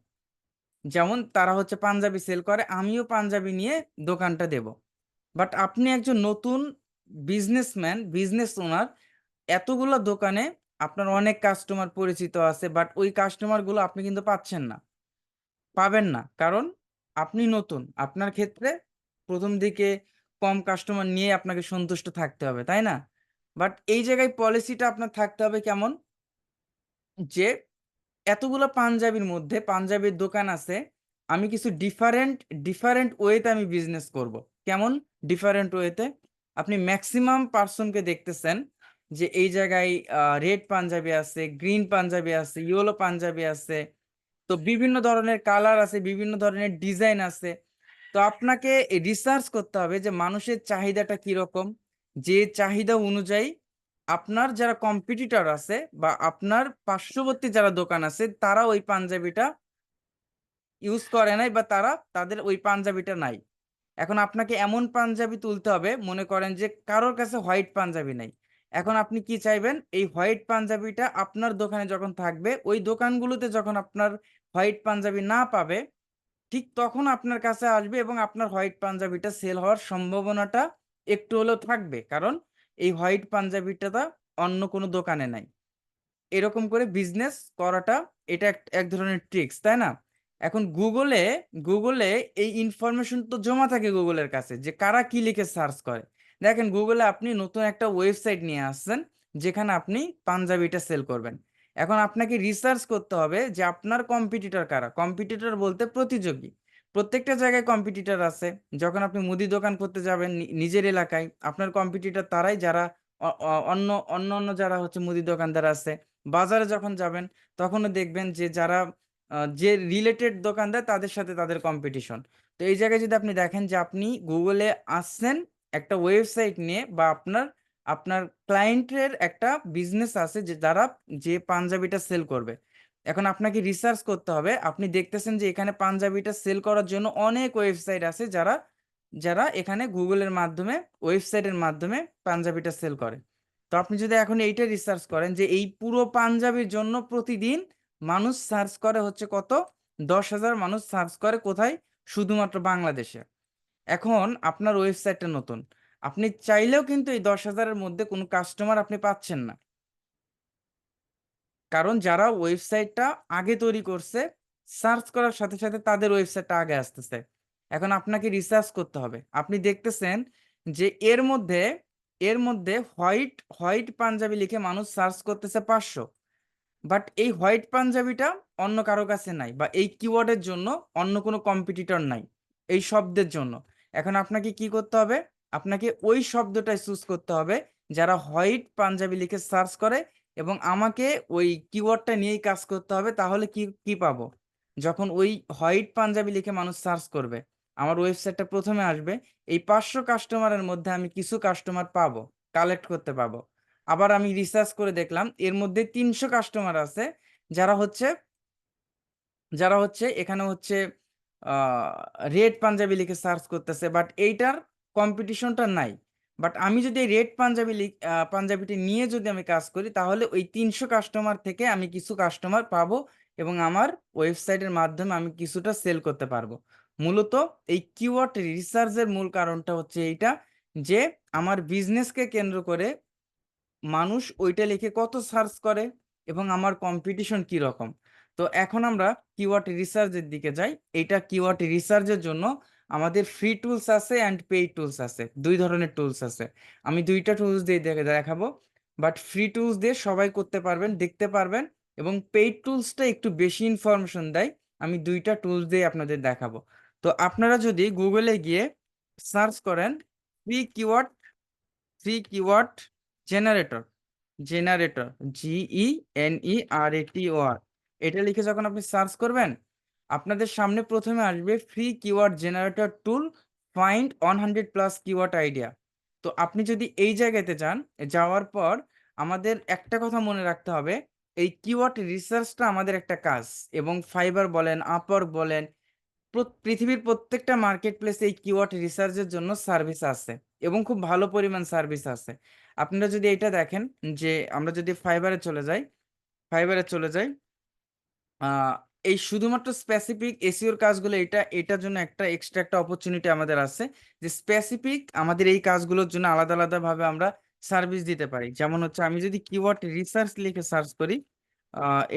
যেমন তারা হচ্ছে পাঞ্জাবি সেল করে, আমিও পাঞ্জাবি নিয়ে দোকানটা দেব। বাট আপনি একজন নতুন বিজনেসম্যান, বিজনেস ওনার, এতগুলো দোকানে আপনার অনেক কাস্টমার পরিচিত আছে, বাট ওই কাস্টমারগুলো আপনি কিন্তু পাচ্ছেন না, পাবেন না। কারণ আপনি নতুন, আপনার ক্ষেত্রে প্রথম দিকে কম কাস্টমার নিয়ে আপনাকে সন্তুষ্ট থাকতে হবে, তাই না? বাট এই জায়গায় পলিসিটা আপনার থাকতে হবে কেমন, যে এতগুলো পাঞ্জাবির মধ্যে পাঞ্জাবির দোকান আছে, আমি কিছু ডিফারেন্ট ডিফারেন্ট ওয়েতে আমি বিজনেস করব। কেমন ডিফারেন্ট ওয়েতে? আপনি ম্যাক্সিমাম পার্সনকে দেখতেছেন যে এই জায়গায় রেড পাঞ্জাবি আছে, গ্রিন পাঞ্জাবি আছে, ইয়েলো পাঞ্জাবি আছে, তো বিভিন্ন ধরনের কালার আছে, বিভিন্ন ধরনের ডিজাইন আছে। তো আপনাকে রিসার্চ করতে হবে যে মানুষের চাহিদাটা কিরকম, যে চাহিদা অনুযায়ী আপনার যারা কম্পিটিটর আছে বা আপনার পার্শ্ববর্তী যারা দোকান আছে তারা ওই পাঞ্জাবিটা ইউজ করে নাই, বা তারা তাদের ওই পাঞ্জাবিটা নাই। এখন আপনাকে এমন পাঞ্জাবি তুলতে হবে, মনে করেন যে কারোর কাছে হোয়াইট পাঞ্জাবি নাই। এখন আপনি কি চাইবেন, এই হোয়াইট পাঞ্জাবিটা আপনার দোকানে যখন থাকবে, ওই দোকানগুলোতে যখন আপনার হোয়াইট পাঞ্জাবি না পাবে, ঠিক তখন আপনার কাছে আসবে এবং আপনার হোয়াইট পাঞ্জাবিটা সেল হওয়ার সম্ভাবনাটা একটু হলেও থাকবে, কারণ এই হোয়াইট পাঞ্জাবিটা অন্য কোনো দোকানে নাই। এরকম করে বিজনেস করাটা, এটা এক এক ধরনের ট্রিক্স, তাই না? এখন গুগলে গুগলে এই ইনফরমেশন তো জমা থাকে গুগলের কাছে, যে কারা কি লিখে সার্চ করে। দেখেন গুগলে আপনি নতুন একটা ওয়েবসাইট নিয়ে আসছেন, যেখানে আপনি পাঞ্জাবিটা সেল করবেন। এখন আপনাকে রিসার্চ করতে হবে যে আপনার কম্পিটিটর কারা। কম্পিটিটর বলতে প্রতিযোগী, প্রত্যেকটা জায়গায় কম্পিটিটর আছে। যখন আপনি মুদি দোকান করতে যাবেন নিজের এলাকায়, আপনার কম্পিটিটর তারাই যারা অন্য অন্য অন্য যারা হচ্ছে মুদি দোকানদার আছে। বাজারে যখন যাবেন তখনও দেখবেন যে যারা যে রিলেটেড দোকানদার তাদের সাথে তাদের কম্পিটিশন। তো এই জায়গায় যদি আপনি দেখেন যে আপনি গুগলে আসছেন একটা ওয়েবসাইট নিয়ে, বা আপনার আপনার ক্লায়েন্টের একটা বিজনেস আছে যে যারা যে পাঞ্জাবিটা সেল করবে। এখন আপনাকে রিসার্চ করতে হবে, আপনি দেখতেছেন যে এখানে পাঞ্জাবিটা সেল করার জন্য অনেক ওয়েবসাইট আছে, যারা যারা এখানে গুগলের মাধ্যমে, ওয়েবসাইটের মাধ্যমে পাঞ্জাবিটা সেল করে। তো আপনি যদি এখন এইটা রিসার্চ করেন যে এই পুরো পাঞ্জাবির জন্য প্রতিদিন মানুষ সার্চ করে হচ্ছে কত, 10,000 মানুষ সার্চ করে কোথায়, শুধুমাত্র বাংলাদেশে। এখন আপনার ওয়েবসাইটটা নতুন, আপনি চাইলেও কিন্তু এই 10,000-এর মধ্যে কোনো কাস্টমার আপনি পাচ্ছেন না, কারণ যারা ওয়েবসাইটটা আগে তৈরি করছে, সার্চ করার সাথে সাথে তাদের ওয়েবসাইটটা আগে আসতেছে। এখন আপনাকে রিসার্চ করতে হবে, আপনি দেখতেছেন যে এর মধ্যে হোয়াইট হোয়াইট পাঞ্জাবি লিখে মানুষ সার্চ করতেছে 500, বাট এই হোয়াইট পাঞ্জাবিটা অন্য কারো কাছে নাই, বা এই কিওয়ার্ডের জন্য অন্য কোনো কম্পিটিটর নাই এই শব্দের জন্য। এখন আপনাকে কি করতে হবে, আপনাকে ওই শব্দটাই চুজ করতে হবে যারা হোয়াইট পাঞ্জাবি লিখে সার্চ করে, এবং আমাকে ওই কিওয়ার্ডটা নিয়েই কাজ করতে হবে। তাহলে কি কি পাবো, যখন ওই হোয়াইট পাঞ্জাবি লিখে মানুষ সার্চ করবে, আমার ওয়েবসাইটটা প্রথমে আসবে। এই 500 কাস্টমারের মধ্যে আমি কিছু কাস্টমার পাবো, কালেক্ট করতে পাবো। আবার আমি রিসার্চ করে দেখলাম এর মধ্যে 300 কাস্টমার আছে, যারা হচ্ছে যারা হচ্ছে এখানে হচ্ছে রেড পাঞ্জাবি লিখে সার্চ করতেছে, বাট এইটার কম্পিটিশনটা নাই। বাট আমি যদি এই রেড পাঞ্জাবিটি নিয়ে যদি আমি কাজ করি, তাহলে ওই 300 কাস্টমার থেকে আমি কিছু কাস্টমার পাবো, এবং আমার ওয়েবসাইটের মাধ্যমে আমি কিছুটা সেল করতে পারবো। মূলত এই কিওয়ার্ড রিসার্চের মূল কারণটা হচ্ছে এইটা, যে আমার বিজনেসকে কেন্দ্র করে মানুষ ওইটা লিখে কত সার্চ করে, এবং আমার কম্পিটিশন কি রকম। তো এখন আমরা কিওয়ার্ড রিসার্চের দিকে যাই। এইটা কিওয়ার্ড রিসার্চের জন্য আমাদের ফ্রি টুলস আছে অ্যান্ড পেইড টুলস আছে, দুই ধরনের টুলস আছে। আমি দুইটা টুলস দিয়ে দেখাবো, বাট ফ্রি টুলস দিয়ে সবাই করতে পারবেন, দেখতে পারবেন, এবং পেইড টুলসটা একটু বেশি ইনফরমেশন দেয়। আমি দুইটা টুলস দিয়ে আপনাদের দেখাবো। তো আপনারা যদি গুগলে গিয়ে সার্চ করেন free keyword, free keyword generator, generator, GENERATOR, এটা লিখে যখন আপনি সার্চ করবেন, আপনাদের সামনে প্রথমে আসবে ফ্রি কিওয়ার্ড জেনারেটর টুল, ফাইন্ড 100+ কিওয়ার্ড আইডিয়া। তো আপনি যদি এই জায়গাতে যান, যাওয়ার পর আমাদের একটা কথা মনে রাখতে হবে, এই কিওয়ার্ড রিসার্চটা আমাদের একটা কাজ। এবং ফাইবার বলেন, আপওয়ার্ক বলেন, পৃথিবীর প্রত্যেকটা মার্কেট প্লেসে এই কিওয়ার্ড রিসার্চের জন্য সার্ভিস আছে এবং খুব ভালো পরিমাণ সার্ভিস আছে। আপনারা যদি এটা দেখেন, যে আমরা যদি ফাইবারে চলে যাই, আহ এই শুধুমাত্র স্পেসিফিক এসইওর কাজগুলো, এটার জন্য এক্সট্রা একটা অপরচুনিটি আমাদের আছে, যে স্পেসিফিক আমাদের এই কাজগুলোর জন্য আলাদা আলাদা ভাবে আমরা সার্ভিস দিতে পারি। যেমন হচ্ছে আমি যদি কিওয়ার্ড রিসার্চ লিখে সার্চ করি,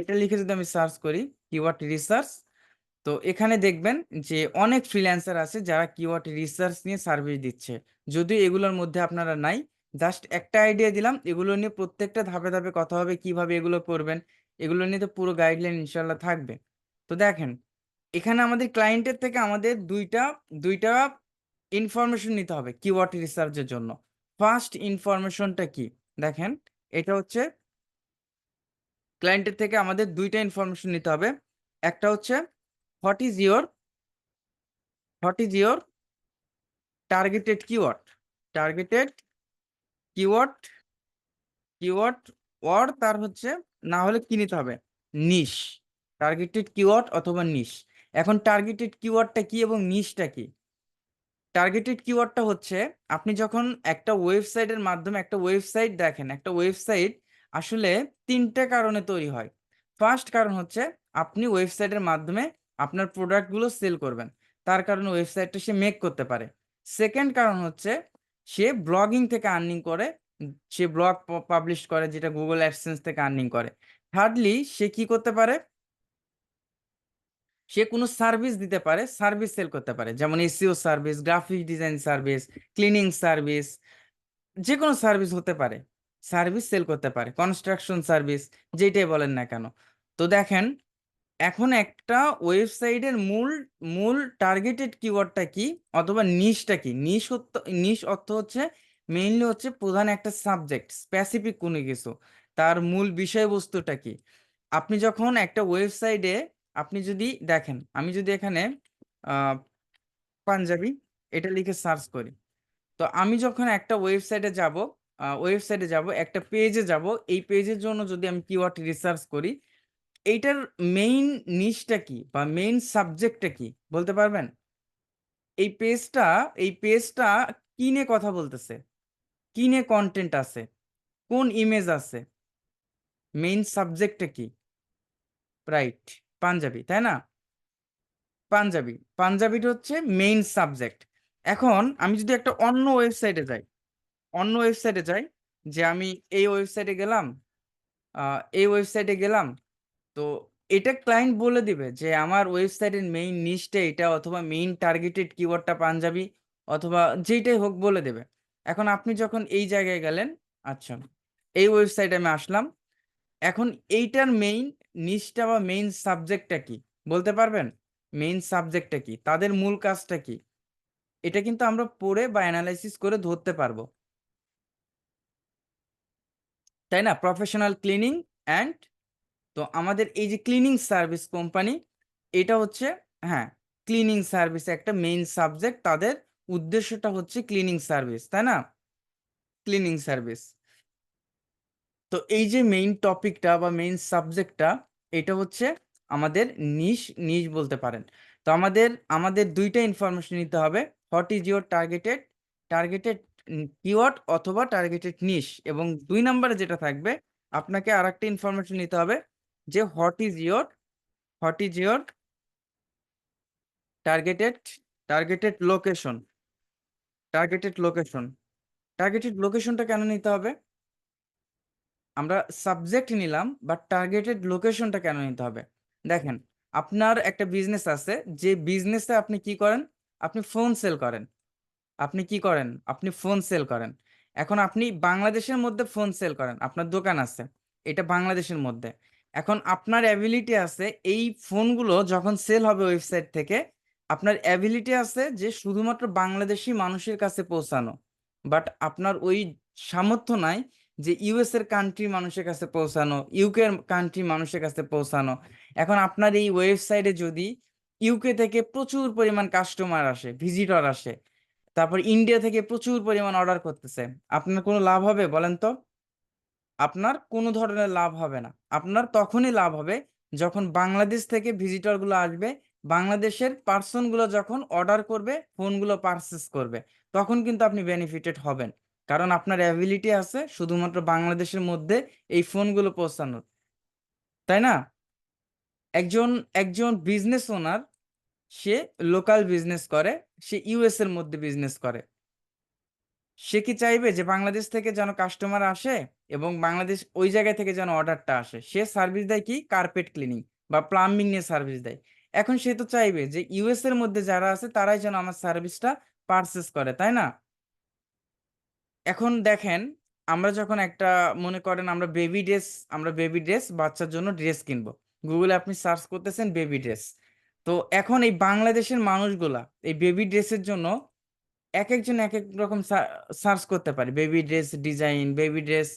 এটা লিখে যদি আমি সার্চ করি কিওয়ার্ড রিসার্চ, তো এখানে দেখবেন যে অনেক ফ্রিল্যান্সার আছে যারা কিওয়ার্ড রিসার্চ নিয়ে সার্ভিস দিচ্ছে। যদিও এগুলোর মধ্যে আপনারা নাই, জাস্ট একটা আইডিয়া দিলাম, এগুলো নিয়ে প্রত্যেকটা ধাপে ধাপে কথা হবে কিভাবে এগুলো করবেন। এগুলো নিয়ে তো পুরো গাইডলাইন ইনশাল্লাহ থাকবে। তো দেখেন, এখানে আমাদের ক্লায়েন্টের থেকে আমাদের দুইটা দুইটা ইনফরমেশন নিতে হবে কিওয়ার্ড রিসার্চের জন্য। ফার্স্ট ইনফরমেশনটা কি? দেখেন, এটা হচ্ছে ক্লায়েন্টের থেকে আমাদের দুইটা ইনফরমেশন নিতে হবে। একটা হচ্ছে what is your what is your targeted keyword. Targeted keyword keyword ওর তার হচ্ছে, না হলে কি নিতে হবে, নিশ। টার্গেটেড কিওয়ার্ড অথবা নিশ। এখন টার্গেটেড কিওয়ার্ডটা কি এবং নিশটা কি? টার্গেটেড কিওয়ার্ডটা হচ্ছে, আপনি যখন একটা ওয়েবসাইটের মাধ্যমে একটা ওয়েবসাইট দেখেন, একটা ওয়েবসাইট আসলে তিনটা কারণে তৈরি হয়। ফার্স্ট কারণ হচ্ছে আপনি ওয়েবসাইটের মাধ্যমে আপনার প্রোডাক্টগুলো সেল করবেন, তার কারণে ওয়েবসাইটটা সে মেক করতে পারে। সেকেন্ড কারণ হচ্ছে সে ব্লগিং থেকে আর্নিং করে, সে ব্লগ পাবলিশ করে যেটা গুগল অ্যাডসেন্স থেকে আর্নিং করে। থার্ডলি সে কি করতে পারে, সে কোনো সার্ভিস দিতে পারে, সার্ভিস সেল করতে পারে, যেমন SEO service, graphic design service, cleaning service, যে কোনো সার্ভিস হতে পারে, সার্ভিস সেল করতে পারে, কনস্ট্রাকশন সার্ভিস, যেটাই বলেন না কেন। তো দেখেন, এখন একটা ওয়েবসাইটের মূল মূল টার্গেটেড কিওয়ার্ডটা কি অথবা নিশটা কি? নিশ অর্থ হচ্ছে মেইনলি হচ্ছে প্রধান একটা সাবজেক্ট, স্পেসিফিক কোনো কিছু, তার মূল বিষয়বস্তুটা কি। আপনি যখন একটা ওয়েবসাইটে, আপনি যদি দেখেন, আমি যদি এখানে আহ পাঞ্জাবি এটা লিখে সার্চ করি, তো আমি যখন একটা ওয়েবসাইটে যাব, একটা পেজে যাব, এই পেজের জন্য যদি আমি কিওয়ার্ড রিসার্চ করি, এইটার মেইন নিশটা কি বা মেইন সাবজেক্টটা কি বলতে পারবেন? এই পেজটা এই পেজটা কি নিয়ে কথা বলতেছে, কি নিয়ে কন্টেন্ট আছে, কোন ইমেজ আছে, মেইন সাবজেক্টটা কি? রাইট, পাঞ্জাবি, তাই না? পাঞ্জাবিটা হচ্ছে মেইন সাবজেক্ট। এখন আমি যদি একটা অন্য ওয়েবসাইটে যাই, যে আমি এই ওয়েবসাইটে গেলাম, এই ওয়েবসাইটে গেলাম, তো এটা ক্লায়েন্ট বলে দিবে যে আমার ওয়েবসাইটের মেইন নিশটা এটা, অথবা মেইন টার্গেটেড কিওয়ার্ডটা পাঞ্জাবি, অথবা যেটাই হোক বলে দেবে। এখন আপনি যখন এই জায়গায় গেলেন, আচ্ছা, এই ওয়েবসাইটে আমি আসলাম, এখন এইটার মেইন নিশটা বা মেইন সাবজেক্টটা কি বলতে পারবেন? মেইন সাবজেক্টটা কি, তাদের মূল কাজটা কি? এটা কিন্তু আমরা পড়ে বা অ্যানালাইসিস করে ধরতে পারবো, তাই না? প্রফেশনাল ক্লিনিং অ্যান্ড, তো আমাদের এই যে ক্লিনিং সার্ভিস কোম্পানি, এটা হচ্ছে, হ্যাঁ, ক্লিনিং সার্ভিস একটা মেইন সাবজেক্ট, তাদের উদ্দেশ্যটা হচ্ছে ক্লিনিং সার্ভিস, তাই না? Cleaning service. তো এই যে মেইন টপিকটা বা মেইন সাবজেক্টটা, এটা হচ্ছে আমাদের নিশ নিশ বলতে পারেন। তো আমাদের আমাদের দুইটা ইনফরমেশন নিতে হবে, what is your targeted targeted keyword অথবা টার্গেটেড নিশ, এবং 2 নম্বরে যেটা থাকবে, আপনাকে আর একটা ইনফরমেশন নিতে হবে, যে what is your targeted targeted location. Targeted location targeted লোকেশনটা কেন নিতে হবে? আমরা সাবজেক্ট নিলাম, বাট টার্গেটেড লোকেশনটা কেন নিতে হবে? দেখেন, আপনার একটা বিজনেস আছে, যে বিজনেসে আপনি কি করেন? আপনি ফোন সেল করেন। আপনি ফোন সেল করেন। এখন আপনি বাংলাদেশের মধ্যে ফোন সেল করেন, আপনার দোকান আছে, এটা বাংলাদেশের মধ্যে। এখন আপনার অ্যাবিলিটি আছে, এই ফোনগুলো যখন সেল হবে ওয়েবসাইট থেকে, আপনার অ্যাবিলিটি আছে যে শুধুমাত্র বাংলাদেশি মানুষের কাছে পৌঁছানো, বাট আপনার ওই সামর্থ্য নাই যে ইউএস এর কান্ট্রি মানুষের কাছে পৌঁছানো, ইউকে কান্ট্রি মানুষের কাছে পৌঁছানো। এখন আপনার এই ওয়েবসাইটে যদি ইউকে থেকে প্রচুর পরিমাণ কাস্টমার আসে, ভিজিটর আসে, তারপর ইন্ডিয়া থেকে প্রচুর পরিমাণ অর্ডার করতেছে, আপনার কোনো লাভ হবে বলেন তো? আপনার কোনো ধরনের লাভ হবে না। আপনার তখনই লাভ হবে যখন বাংলাদেশ থেকে ভিজিটর গুলো আসবে, বাংলাদেশের পার্সন গুলো যখন অর্ডার করবে, ফোনগুলো পারচেস করবে, তখন কিন্তু আপনি বেনিফিটেড হবেন। কারণ আপনার অ্যাবিলিটি আছে শুধুমাত্র বাংলাদেশের মধ্যে এই ফোনগুলো পৌঁছানোর, তাই না? একজন একজন বিজনেস ওনার, সে লোকাল বিজনেস করে, সে ইউএস এর মধ্যে বিজনেস করে, সে কি চাইবে যে বাংলাদেশ থেকে যেন কাস্টমার আসে এবং বাংলাদেশ ওই জায়গা থেকে যেন অর্ডারটা আসে? সে সার্ভিস দেয় কি, কার্পেট ক্লিনিং বা প্লাম্বিং নিয়ে সার্ভিস দেয়। এখন সে তো চাইবে যে ইউএস এর মধ্যে যারা আছে তারাই যেন আমার সার্ভিসটা পারচেস করে, তাই না? এখন দেখেন, আমরা যখন একটা, মনে করেন আমরা বেবি ড্রেস, বাচ্চার জন্য ড্রেস কিনবো, গুগলে আপনি সার্চ করতেছেন বেবি ড্রেস। তো এখন এই বাংলাদেশের মানুষগুলা এই বেবি ড্রেসের জন্য এক একজন এক এক রকম সার্চ করতে পারে, baby dress design, baby dress,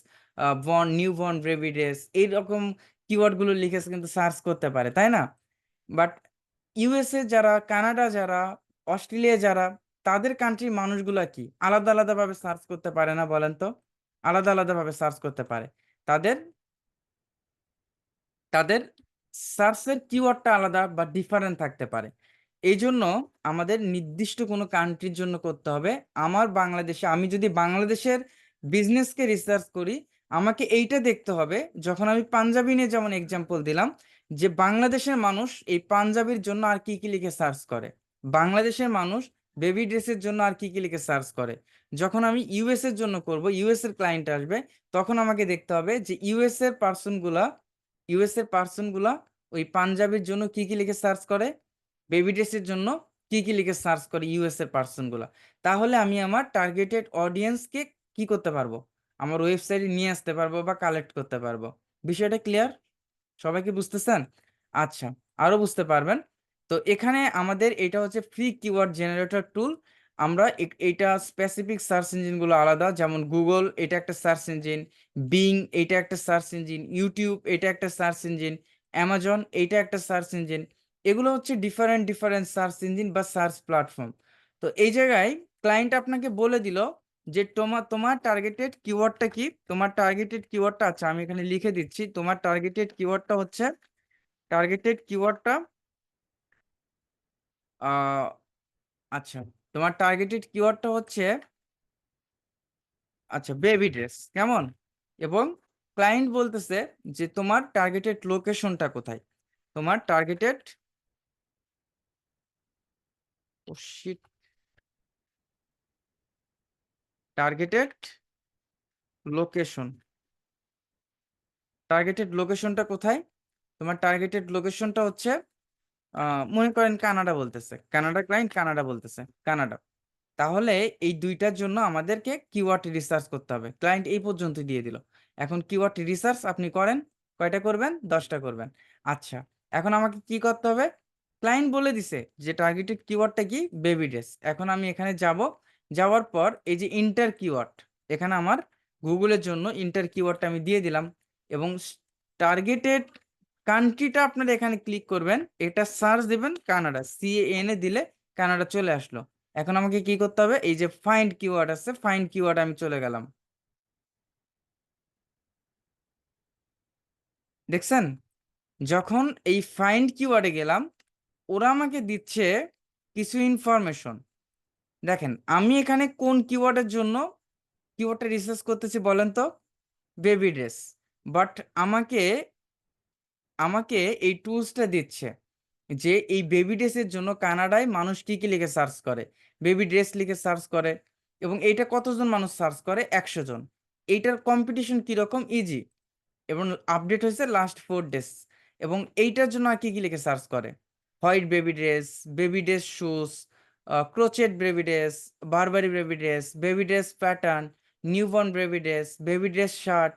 new born baby dress, এইরকম কিওয়ার্ড গুলো লিখে কিন্তু সার্চ করতে পারে, তাই না? বাট ইউএসএ যারা, কানাডা যারা, অস্ট্রেলিয়া যারা, তাদের কান্ট্রির মানুষগুলা কি আলাদা আলাদা ভাবে সার্চ করতে পারে না বলেন তো? আলাদা আলাদা ভাবে সার্চ করতে পারে। তাদের তাদের সার্চের কিওয়ার্ডটা আলাদা বা ডিফারেন্ট থাকতে পারে। এই জন্য আমাদের নির্দিষ্ট কোনো কান্ট্রির জন্য করতে হবে। আমার বাংলাদেশে, আমি যদি বাংলাদেশের বিজনেসকে রিসার্চ করি, আমাকে এইটা দেখতে হবে। যখন আমি পাঞ্জাবি নিয়ে যেমন এক্সাম্পল দিলাম, যে বাংলাদেশের মানুষ এই পাঞ্জাবির জন্য আর কি কি লিখে সার্চ করে, বাংলাদেশের মানুষ বেবি ড্রেসের জন্য আর কি কি লিখে সার্চ করে। যখন আমি ইউএস এর জন্য করব, ইউএস এর ক্লায়েন্ট আসবে, তখন আমাকে দেখতে হবে যে ইউএস এর পার্সন গুলা ওই পাঞ্জাবির জন্য কি কি লিখে সার্চ করে, বেবি ড্রেসের জন্য কি কি লিখে সার্চ করে ইউএস এর পার্সন গুলা। তাহলে আমি আমার টার্গেটেড অডিয়েন্সকে কি করতে পারবো, আমার ওয়েবসাইটে নিয়ে আসতে পারবো বা কালেক্ট করতে পারবো। বিষয়টা ক্লিয়ার? সবাই কি বুঝতেছেন? আচ্ছা, আরো বুঝতে পারবেন। তো এখানে আমাদের এটা হচ্ছে ফ্রি কিওয়ার্ড জেনারেটর টুল। আমরা এটা স্পেসিফিক সার্চ ইঞ্জিন গুলো আলাদা, যেমন গুগল এটা একটা সার্চ ইঞ্জিন, বিং এটা একটা সার্চ ইঞ্জিন, ইউটিউব এটা একটা সার্চ ইঞ্জিন, অ্যামাজন এইটা একটা সার্চ ইঞ্জিন। এগুলো হচ্ছে ডিফারেন্ট ডিফারেন্ট সার্চ ইঞ্জিন বা সার্চ প্ল্যাটফর্ম। তো এই জায়গায় ক্লায়েন্ট আপনাকে বলে দিল যে তোমার তোমার টার্গেটেড কিওয়ার্ডটা কি, তোমার টার্গেটেড কিওয়ার্ডটা, আচ্ছা আমি এখানে লিখে দিচ্ছি, তোমার টার্গেটেড কিওয়ার্ডটা হচ্ছে, টার্গেটেড কিওয়ার্ডটা আহ আচ্ছা, তোমার টার্গেটেড কিওয়ার্ডটা হচ্ছে, আচ্ছা বেবি ড্রেস, কেমন? এবং ক্লায়েন্ট বলতেছে যে তোমার টার্গেটেড লোকেশনটা কোথায়, তোমার টার্গেটেড, ও শিট, টার্গেটেড লোকেশন, টার্গেটেড লোকেশনটা কোথায়? তোমার টার্গেটেড লোকেশনটা হচ্ছে, মনে করেন কানাডা বলতেছে, কানাডা ক্লায়েন্ট কানাডা বলতেছে, কানাডা। তাহলে এই দুইটার জন্য আমাদেরকে কিওয়ার্ড রিসার্চ করতে হবে। ক্লায়েন্ট এই পর্যন্ত দিয়ে দিল। এখন কিওয়ার্ড রিসার্চ আপনি করেন, কয়টা করবেন? 10টা করবেন। আচ্ছা, এখন আমাকে কি করতে হবে? ক্লায়েন্ট বলে দিছে যে টার্গেটেড কিওয়ার্ডটা কি, বেবি ড্রেস। এখন আমি এখানে যাব, যাওয়ার পর এই যে ইন্টার কিওয়ার্ড, এখানে আমার গুগলের জন্য ইন্টার কিওয়ার্ডটা আমি দিয়ে দিলাম, এবং টার্গেটেড কান্ট্রিটা আপনারা এখানে ক্লিক করবেন, এটা সার্চ দিবেন কানাডা, CANA দিলে কানাডা চলে আসলো। এখন আমাকে কি করতে হবে? এই যে ফাইন্ড কিওয়ার্ড আছে, ফাইন্ড কিওয়ার্ড আমি চলে গেলাম, দেখছেন? যখন এই ফাইন্ড কিওয়ার্ডে গেলাম, ওরা আমাকে দিচ্ছে কিছু ইনফরমেশন। দেখেন আমি এখানে কোন কিওয়ার্ডের জন্য কিওয়ার্ডটা রিসার্চ করতেছি বলেন তো? Baby dress. বাট আমাকে আমাকে এই টুলসটা দিচ্ছে যে এই বেবি ড্রেসের জন্য কানাডায় মানুষ কি কি লিখে সার্চ করে, বেবি ড্রেস লিখে সার্চ করে, এবং এইটা কতজন মানুষ সার্চ করে? 100 জন। এইটার কম্পিটিশন কিরকম? ইজি। এবং আপডেট হয়েছে লাস্ট 4 ডেজ। এবং এইটার জন্য আর কি কি লিখে সার্চ করে? White baby dress shoes, crochet baby dress, Burberry baby dress pattern, newborn baby dress shirt,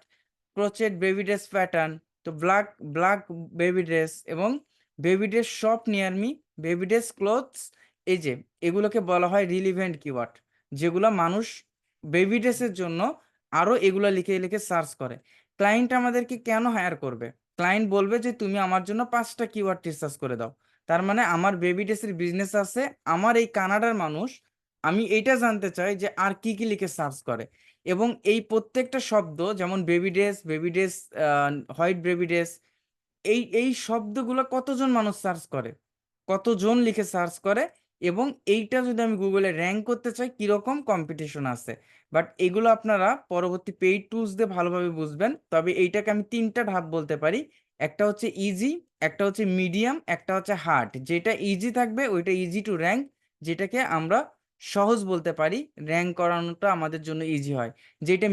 crochet baby dress pattern, তো ব্ল্যাক ব্ল্যাক বেবি ড্রেস, এবং baby dress shop near me, baby dress clothes. এই যে এগুলোকে বলা হয় relevant keyword, যেগুলো মানুষ baby ড্রেসের জন্য আরো এগুলা লিখে লিখে সার্চ করে। ক্লায়েন্ট আমাদেরকে কেন হায়ার করবে? ক্লায়েন্ট বলবে যে তুমি আমার জন্য 5টা কিওয়ার্ড রিসার্চ করে দাও। তার মানে আমার বেবি ড্রেসের বিজনেস আছে, আমার এই কানাডার মানুষ, আমি এইটা জানতে চাই যে আর কি কি লিখে সার্চ করে। এবং এই প্রত্যেকটা শব্দ, যেমন baby dress, white baby dress, এই শব্দগুলো কতজন মানুষ সার্চ করে, কতজন লিখে সার্চ করে, এবং এইটা যদি আমি গুগলে র্যাঙ্ক করতে চাই কিরকম কম্পিটিশন আছে। বাট এগুলো আপনারা পরবর্তী পেইড টুলস দিয়ে ভালোভাবে বুঝবেন। তবে এইটাকে আমি 3টা ধাপ বলতে পারি। একটা হচ্ছে ইজি, একটা হচ্ছে মিডিয়াম, একটা হচ্ছে হার্ড। যেটা ইজি থাকবে ওইটা ইজি টু র্যাঙ্ক, যেটাকে আমরা সহজ বলতে পারি, র্যাঙ্ক করানোটা আমাদের জন্য ইজি হয়। যেটা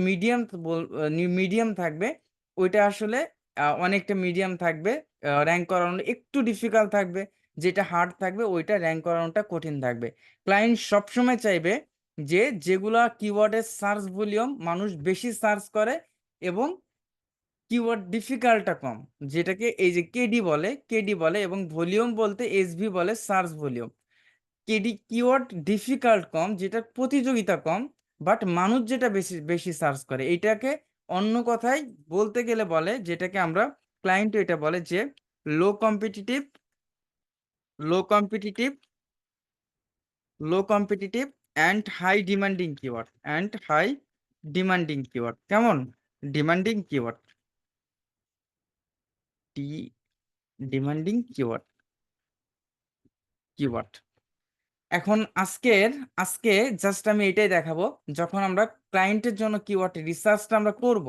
মিডিয়াম থাকবে ওইটা আসলে অনেকটা মিডিয়াম থাকবে, র্যাঙ্ক করানো একটু ডিফিকাল্ট থাকবে। যেটা হার্ড থাকবে ওইটা র্যাঙ্ক করানোটা কঠিন থাকবে। ক্লায়েন্ট সবসময় চাইবে যে যেগুলা কিওয়ার্ডের সার্চ ভলিউম মানুষ বেশি সার্চ করে এবং কিওয়ার্ড ডিফিকাল্টটা কম, যেটাকে এই যে কেডি বলে, এবং ভলিউম বলতে এসভি বলে, search volume. KD keyword difficult কম, যেটার প্রতিযোগিতা কম, বাট মানুষ যেটা বেশি বেশি সার্চ করে এইটাকে অন্য কথায় বলতে গেলে বলে, যেটাকে আমরা ক্লায়েন্ট এটা বলে যে low competitive, low competitive low competitive and high demanding keyword, কেমন? Demanding keyword, D demanding keyword. এখন আজকে জাস্ট আমি এটাই দেখাবো, যখন আমরা ক্লায়েন্টের জন্য কিওয়ার্ড রিসার্চটা আমরা করব।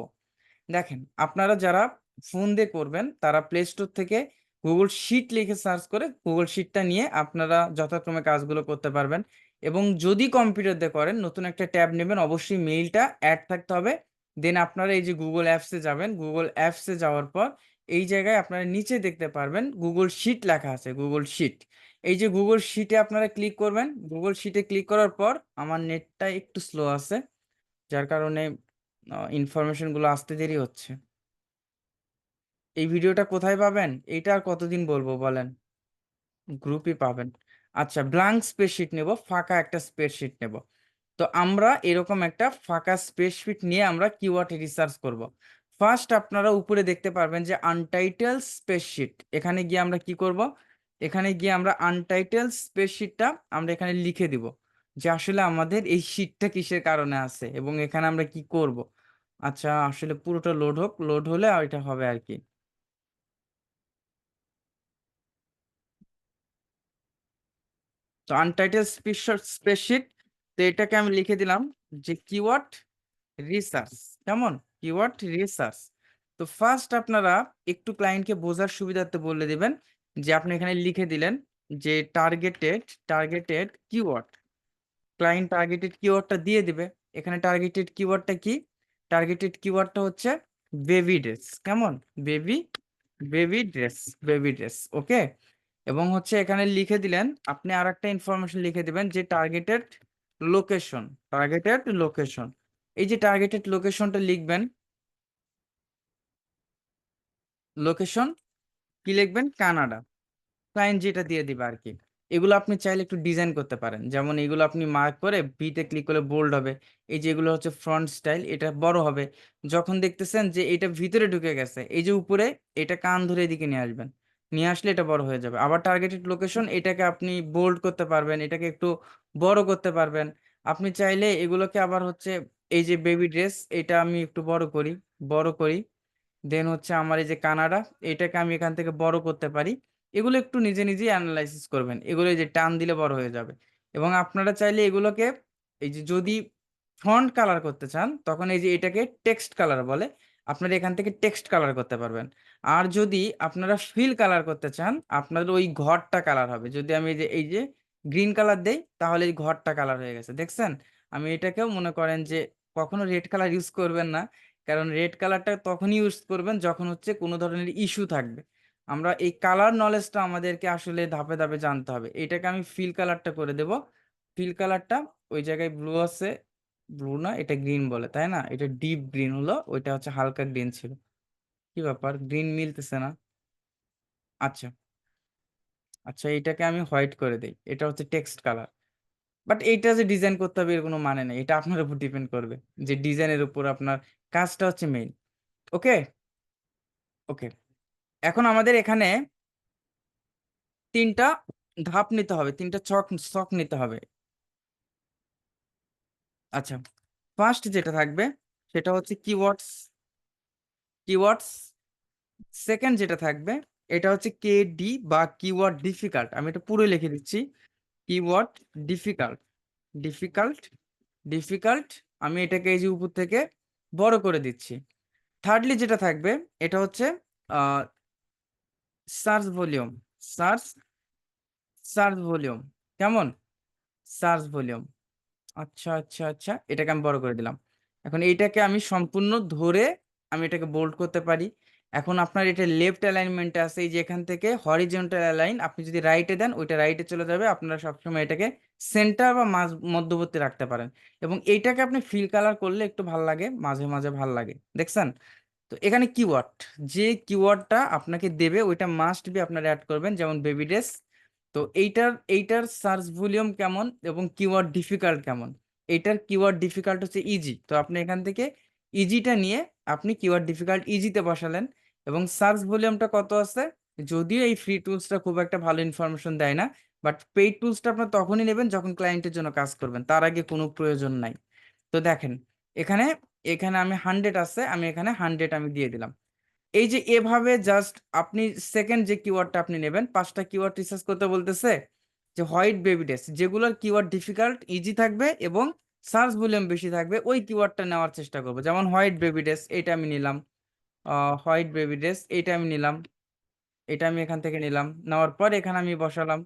দেখেন, আপনারা যারা ফোন দিয়ে করবেন তারা প্লে স্টোর থেকে গুগল শিট লিখে সার্চ করে গুগল শিটটা নিয়ে আপনারা যথাক্রমে কাজগুলো করতে পারবেন। এবং যদি কম্পিউটার দিয়ে করেন, নতুন একটা ট্যাব নেবেন, অবশ্যই মেইলটা অ্যাড থাকতে হবে। দেন আপনারা এই যে গুগল অ্যাপসে যাবেন, গুগল অ্যাপসে যাওয়ার পর এই জায়গায় আপনারা নিচে দেখতে পারবেন গুগল শিট লেখা আছে, গুগল শিট। এই যে গুগল শিটে আপনারা ক্লিক করবেন, গুগল শিটে ক্লিক করার পর আমার নেটটা একটু স্লো আছে, যার কারণে ইনফরমেশন গুলো আসতে দেরি হচ্ছে। এই ভিডিওটা কোথায় পাবেন? এইটা আর কতদিন বলবো বলেন? গ্রুপই পাবেন। আচ্ছা, ব্ল্যাঙ্ক স্প্রেডশিট নেব, ফাঁকা একটা স্প্রেডশিট নেব। তো আমরা এরকম একটা ফাঁকা স্প্রেডশিট নিয়ে আমরা কিওয়ার্ড রিসার্চ করব। ফার্স্ট আপনারা উপরে দেখতে পারবেন যে আনটাইটেল স্প্রেডশিট। এখানে গিয়ে আমরা কি করব? এখানে গিয়ে আমরা আনটাইটেল স্প্রেডশিটটা আমরা এখানে লিখে দিব যে আসলে আমাদের এই শীটটা কিসের কারণে আছে এবং এখানে আমরা কি করব। আচ্ছা, আসলে পুরোটা লোড হোক, লোড হলে আর এটা হবে আর কি। তো আনটাইটেল স্প্রেডশিট, তো এটাকে আমি লিখে দিলাম যে কিওয়ার্ড রিসার্চ। কেমন? Keyword research. তো ফার্স্ট আপনারা একটু ক্লায়েন্টকে বোঝার সুবিধার্থে বলে দিবেন যে আপনি এখানে লিখে দিলেন যে টার্গেটেড কিওয়ার্ড। ক্লায়েন্ট টার্গেটেড কিওয়ার্ডটা দিয়ে দিবে। এখানে টার্গেটেড কিওয়ার্ডটা কি? টার্গেটেড কিওয়ার্ডটা হচ্ছে বেবি ড্রেস। কেমন? Baby baby dress, baby dress, okay. এবং হচ্ছে এখানে লিখে দিলেন, আপনি আর একটা ইনফরমেশন লিখে দিবেন যে লোকেশন টার্গেটেড লোকেশন। এই যে টার্গেটেড লোকেশনটা লিখবেন, লোকেশন কি লিখবেন? কানাডা। ক্লায়েন্ট যেটা দিয়ে দিবে আর কি। এগুলো আপনি চাইলে একটু ডিজাইন করতে পারেন, যেমন এগুলো আপনি মার্ক করে বিতে ক্লিক করলে বোল্ড হবে। এই যে এগুলো হচ্ছে ফ্রন্ট স্টাইল, এটা বড় হবে। যখন দেখতেছেন যে এটা ভিতরে ঢুকে গেছে, এই যে উপরে, এটা কান ধরে এদিকে নিয়ে আসবেন, নিয়ে আসলে এটা বড় হয়ে যাবে। আবার টার্গেটেড লোকেশন, এটাকে আপনি বোল্ড করতে পারবেন, এটাকে একটু বড় করতে পারবেন। আপনি চাইলে এগুলোকে আবার হচ্ছে, এই যে বেবি ড্রেস, এটা আমি একটু বড় করি। দেন হচ্ছে আমার এই যে কানাডা, এটাকে আমি এখান থেকে বড় করতে পারি। এগুলো একটু নিজে নিজেই অ্যানালাইসিস করবেন, এগুলো এই যে টান দিলে বড় হয়ে যাবে। এবং আপনারা চাইলে এগুলোকে, এই যে যদি ফন্ট কালার করতে চান তখন এই যে এটাকে টেক্সট কালার বলে, আপনারা এখান থেকে টেক্সট কালার করতে পারবেন। আর যদি আপনারা ফিল কালার করতে চান, আপনাদের ওই ঘরটা কালার হবে। যদি আমি এই যে গ্রিন কালার দেই, তাহলে এই ঘরটা কালার হয়ে গেছে, দেখছেন? আমি এটাকেও মনে করেন যে কখনো রেড কালার ইউজ করবেন না, কারণ রেড কালারটা তখনই ইউজ করবেন যখন হচ্ছে কোনো ধরনের ইস্যু থাকবে। আমরা এই কালার নলেজটা আমাদেরকে আসলে ধাপে ধাপে জানতে হবে। এটাকে আমি ফিল কালারটা করে দেব। ফিল কালারটা ওই জায়গায় ব্লু আছে, ব্লু না, এটা গ্রিন বলে তাই না? এটা ডিপ গ্রিন হলো, ওইটা হচ্ছে হালকা গ্রিন ছিল। কি ব্যাপার, গ্রিন মিলতেছে না? আচ্ছা, আচ্ছা, এটাকে আমি হোয়াইট করে দেই, এটা হচ্ছে টেক্সট কালার। বাট এইটা যে ডিজাইন করতে হবে এর কোনো মানে নেই, এটা আপনার উপর ডিপেন্ড করবে যে ডিজাইনের উপর আপনার কাজটা হচ্ছে মেইন। ওকে। ওকে, এখন আমাদের এখানে তিনটা ধাপ নিতে হবে, তিনটা ছক ছক নিতে হবে। আচ্ছা, ফার্স্ট যেটা থাকবে সেটা হচ্ছে কিওয়ার্ডস। কিওয়ার্ডস সেকেন্ড যেটা থাকবে এটা হচ্ছে কেডি বা কিওয়ার্ড ডিফিকাল্ট, আমি এটা পুরো লিখে দিচ্ছি। কিওয়ার্ড ডিফিকাল্ট, ডিফিকাল্ট, ডিফিকাল্ট, আমি এটাকে এই যে উপর থেকে বড় করে দিচ্ছি। থার্ডলি যেটা থাকবে এটা হচ্ছে search volume, search, search volume, কেমন, সার্চ ভলিউম। আচ্ছা আচ্ছা আচ্ছা, এটাকে আমি বড় করে দিলাম। এখন এইটাকে আমি সম্পূর্ণ ধরে আমি এটাকে বোল্ড করতে পারি। এখন আপনার এটা লেফট অ্যালাইনমেন্টে আছে, এই যে এখান থেকে হরিজন্টাল অ্যালাইন, আপনি যদি রাইটে দেন ওইটা রাইটে চলে যাবে। আপনারা সবসময় এটাকে সেন্টার বা মধ্যবর্তী রাখতে পারেন। এবং এইটাকে আপনি ফিল কালার করলে একটু ভাল লাগে, মাঝে মাঝে ভাল লাগে, দেখছেন? তো এখানে কিওয়ার্ড, যে কিওয়ার্ডটা আপনাকে দেবে ওইটা মাস্ট বি আপনারা অ্যাড করবেন, যেমন বেবি ড্রেস। তো এইটার সার্চ ভলিউম কেমন এবং কিওয়ার্ড ডিফিকাল্ট কেমন? এইটার কিওয়ার্ড ডিফিকাল্ট হচ্ছে ইজি, তো আপনি এখান থেকে ইজিটা নিয়ে আপনি কিওয়ার্ড ডিফিকাল্ট ইজিতে বসালেন। এবং সার্চ ভলিউমটা কত আছে, যদিও এই ফ্রি টুলসটা খুব একটা ভালো ইনফরমেশন দেয় না, বাট পেইড টুলসটা আপনার তখনই নেবেন যখন ক্লায়েন্টের জন্য কাজ করবেন, তার আগে কোনো প্রয়োজন নাই। তো দেখেন এখানে, এখানে আমি 100 আছে, আমি এখানে 100 আমি দিয়ে দিলাম। এই যে এভাবে জাস্ট আপনি সেকেন্ড যে কিওয়ার্ডটা আপনি নেবেন, 5টা কিওয়ার্ড রিসার্চ করতে বলতেছে, যে হোয়াইট বেবি ড্রেস, যেগুলোর কিওয়ার্ড ডিফিকাল্ট ইজি থাকবে এবং সার্চ ভলিউম বেশি থাকবে ওই কিওয়ার্ডটা নেওয়ার চেষ্টা করবো। যেমন হোয়াইট বেবি ড্রেস, এটা আমি নিলাম। হোয়াইট বেবি ড্রেস এইটা আমি নিলাম, এটা আমি এখান থেকে নিলাম, নেওয়ার পর এখানে আমি বসালাম।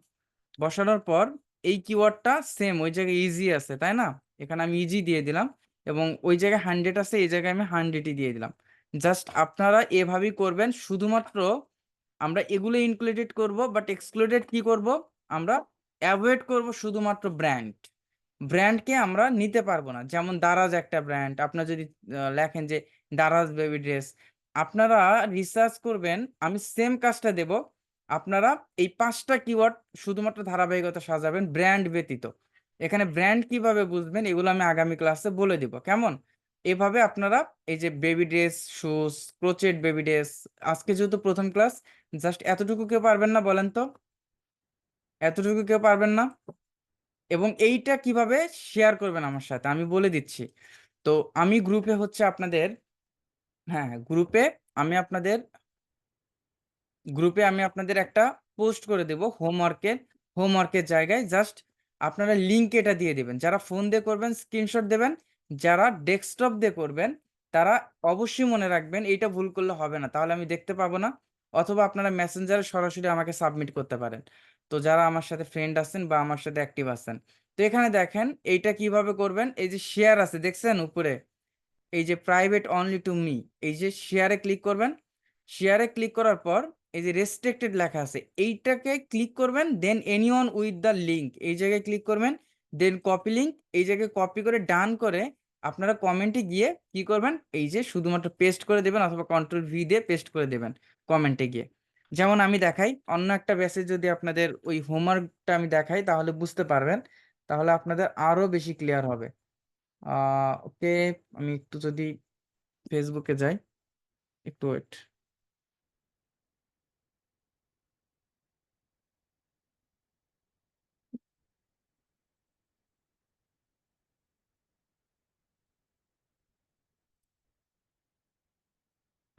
বসানোর পর এই কিওয়ার্ডটা সেম ওই জায়গায় ইজি আছে তাই না, এখানে আমি ইজি দিয়ে দিলাম। এবং ওই জায়গায় 100 আছে, এই জায়গায় আমি 100ই দিয়ে দিলাম। জাস্ট আপনারা এভাবেই করবেন, শুধুমাত্র আমরা এগুলো ইনক্লুডেড করব, বাট এক্সক্লুডেড কি করব, আমরা অ্যাভয়েড করব শুধুমাত্র ব্র্যান্ড। ব্র্যান্ডকে আমরা নিতে পারবো না, যেমন দারাজ একটা ব্র্যান্ড, আপনার যদি লেখেন যে দারাজ বেবি ড্রেস, আপনারা রিসার্চ করবেন, আমি সেম কাজটা দেব। আপনারা এই 5টা কিওয়ার্ড শুধুমাত্র ধারাবাহিকতা সাজাবেন ব্র্যান্ড ব্যতীত। এখানে ব্র্যান্ড কিভাবে বুঝবেন এগুলো আমি আগামী ক্লাসে বলে দিব, কেমন? এভাবে আপনারা এই যে baby dress, shoes, crochet baby dress, আজকে যেহেতু প্রথম ক্লাস, জাস্ট এতটুকু কেউ পারবেন না বলেন তো? এতটুকু কেউ পারবেন না? এবং এইটা কিভাবে শেয়ার করবেন আমার সাথে আমি বলে দিচ্ছি। তো আমি গ্রুপে হচ্ছে আপনাদের, হ্যাঁ হ্যাঁ, গ্রুপে আমি আপনাদের একটা পোস্ট করে দেব হোমওয়ার্কের, হোমওয়ার্কের জায়গায় জাস্ট আপনারা লিঙ্ক এটা দিয়ে দিবেন। যারা ফোন দিয়ে করবেন স্ক্রিনশট দেবেন, যারা ডেস্কটপ দিয়ে করবেন তারা অবশ্যই মনে রাখবেন এইটা ভুল করলে হবে না, তাহলে আমি দেখতে পাবো না। অথবা আপনারা মেসেঞ্জারে সরাসরি আমাকে সাবমিট করতে পারেন। তো যারা আমার সাথে ফ্রেন্ড আছেন বা আমার সাথে অ্যাক্টিভ আছেন, তো এখানে দেখেন এইটা কিভাবে করবেন। এই যে শেয়ার আছে দেখছেন উপরে, এই যে প্রাইভেট অনলি টু মি, এই যে শেয়ারে ক্লিক করবেন। শেয়ারে ক্লিক করার পর এই যে রেস্ট্রিক্টেড লেখা আছে, এইটাকে ক্লিক করবেন, দেন এনিওয়ান উইথ দ্য লিঙ্ক এই জায়গায় ক্লিক করবেন, দেন কপি লিঙ্ক, এই জায়গায় কপি করে ডান করে আপনারা কমেন্টে গিয়ে কি করবেন, এই যে শুধুমাত্র পেস্ট করে দেবেন অথবা কন্ট্রোল ভি দিয়ে পেস্ট করে দেবেন কমেন্টে গিয়ে। যেমন আমি দেখাই অন্য একটা ব্যাচে, যদি আপনাদের ওই হোমওয়ার্কটা আমি দেখাই তাহলে বুঝতে পারবেন, তাহলে আপনাদের আরো বেশি ক্লিয়ার হবে। ওকে, আমি একটু যদি ফেসবুকে যাই, একটু ওয়েট।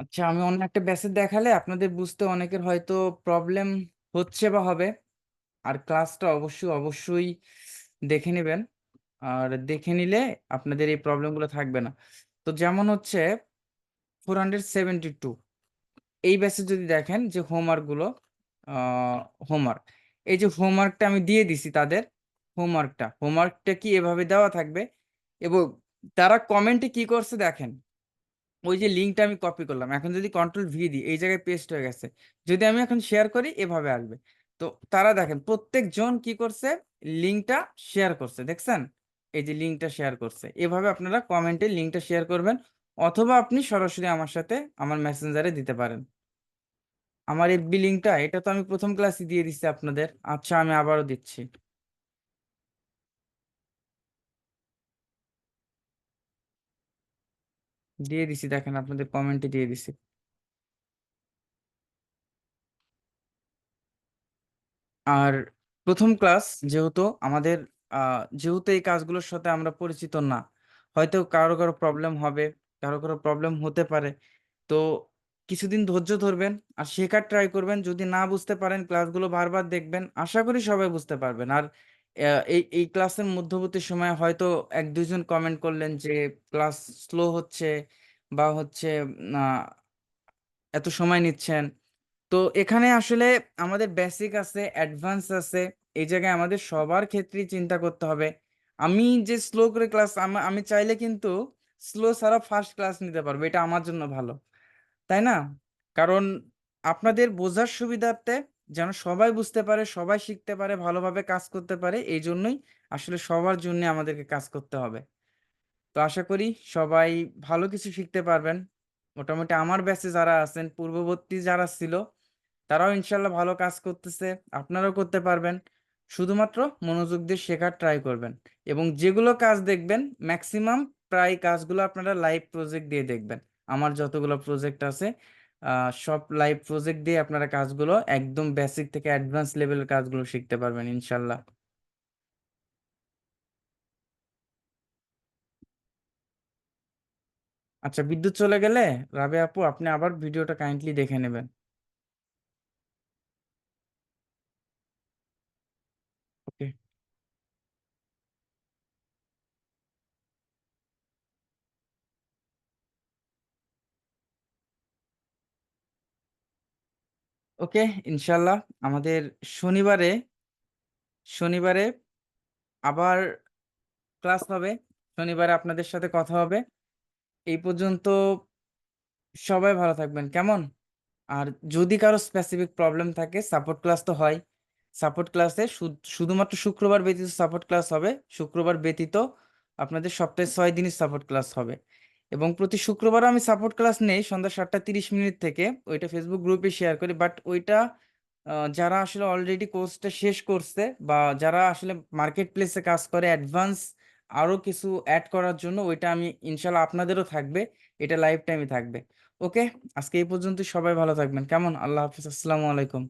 আচ্ছা, আমি অন্য একটা ব্যাচে দেখালে আপনাদের বুঝতে অনেকের হয়তো প্রবলেম হচ্ছে বা হবে। আর ক্লাসটা অবশ্যই অবশ্যই দেখে নেবেন, আর দেখে নিলে আপনাদের এই প্রবলেমগুলো থাকবে না। তো যেমন হচ্ছে 472 এই ব্যাচে যদি দেখেন যে হোমওয়ার্কগুলো, হোমওয়ার্ক, এই যে হোমওয়ার্কটা আমি দিয়ে দিছি তাদের, হোমওয়ার্কটা কি এভাবে দেওয়া থাকবে। এবং তারা কমেন্টে কি করছে দেখেন, ওই যে লিঙ্কটা আমি কপি করলাম, এখন যদি কন্ট্রোল ভি দিই এই জায়গায় পেস্ট হয়ে গেছে। যদি আমি এখন শেয়ার করি এভাবে আসবে। তো তারা দেখেন প্রত্যেকজন কি করছে, লিঙ্কটা শেয়ার করছে, দেখছেন? এই যে লিঙ্কটা শেয়ার করছে, এভাবে আপনারা কমেন্টে লিঙ্কটা শেয়ার করবেন। অথবা আপনি সরাসরি আমার সাথে আমার মেসেঞ্জারে দিতে পারেন। আমার এফবি লিঙ্কটা এটা তো আমি প্রথম ক্লাসে দিয়ে দিচ্ছি আপনাদের। আচ্ছা, আমি আবারও দিচ্ছি। দিয়ে দিছি, দেখেন আপনাদের কমেন্টে দিয়ে দিছি। আর প্রথম ক্লাস, যেহেতু আমাদের যেহেতু এই কাজগুলোর সাথে আমরা পরিচিত না, হয়তো কারো কারো প্রবলেম হবে, কারো কারো প্রবলেম হতে পারে। তো কিছুদিন ধৈর্য ধরবেন আর শেখার ট্রাই করবেন। যদি না বুঝতে পারেন ক্লাসগুলো বারবার দেখবেন, আশা করি সবাই বুঝতে পারবেন। আর এই এই ক্লাসের মধ্যবর্তী সময় হয়তো এক দুইজন কমেন্ট করলেন যে ক্লাস স্লো হচ্ছে, বা হচ্ছে এত সময় নিচ্ছেন। তো এখানে আসলে আমাদের বেসিক আছে, অ্যাডভান্স আছে। এই জায়গায় আমাদের সবার ক্ষেত্রেই চিন্তা করতে হবে। আমি যে স্লো করে ক্লাস, আমি চাইলে কিন্তু স্লো ছাড়া ফার্স্ট ক্লাস নিতে পারবো, এটা আমার জন্য ভালো, তাই না? কারণ আপনাদের বোঝার সুবিধার্থে, যেন সবাই বুঝতে পারে, সবাই শিখতে পারে, ভালোভাবে কাজ করতে পারে, এই জন্যই আসলে সবার জন্য আমাদেরকে কাজ করতে হবে। তো আশা করি সবাই ভালো কিছু শিখতে পারবেন। মোটামুটি আমার ব্যাচে যারা আছেন, পূর্ববর্তী যারা ছিল, তারাও ইনশাল্লাহ ভালো কাজ করতেছে। আপনারাও করতে পারবেন, শুধুমাত্র মনোযোগ দিয়ে শেখার ট্রাই করবেন। এবং যেগুলো কাজ দেখবেন, ম্যাক্সিমাম প্রায় কাজগুলো আপনারা লাইভ প্রজেক্ট দিয়ে দেখবেন। আমার যতগুলো প্রজেক্ট আছে, সব লাইভ প্রজেক্ট দিয়ে আপনারা কাজগুলো একদম বেসিক থেকে অ্যাডভান্স লেভেলের কাজগুলো শিখতে পারবেন ইনশাল্লাহ। আচ্ছা, বিদ্যুৎ চলে গেলে রাবে আপু আপনি আবার ভিডিওটা কাইন্ডলি দেখে নেবেন। ওকে। ওকে, ইনশাল্লাহ আমাদের শনিবারে শনিবারে আবার ক্লাস হবে। শনিবারে আপনাদের সাথে কথা হবে। এই পর্যন্ত সবাই ভালো থাকবেন, কেমন? আর যদি কারো স্পেসিফিক প্রবলেম থাকে, সাপোর্ট ক্লাস তো হয়। সাপোর্ট ক্লাসে শুধুমাত্র শুক্রবার ব্যতীত সাপোর্ট ক্লাস হবে। শুক্রবার ব্যতীত আপনাদের সপ্তাহে 6 দিনই সাপোর্ট ক্লাস হবে। এবং প্রতি শুক্রবার আমি সাপোর্ট ক্লাস নেই সন্ধ্যা 7টা 30 মিনিট থেকে। ওইটা ফেসবুক গ্রুপে শেয়ার করি, বাট ওইটা যারা আসলে অলরেডি কোর্সটা শেষ করছে, বা যারা আসলে মার্কেট প্লেসে কাজ করে অ্যাডভান্স আরো কিছু অ্যাড করার জন্য, ওইটা আমি ইনশাল্লাহ আপনাদেরও থাকবে, এটা লাইফ টাইমই থাকবে। ওকে, আজকে এই পর্যন্ত, সবাই ভালো থাকবেন, কেমন? আল্লাহ হাফিজ, আসসালামু আলাইকুম।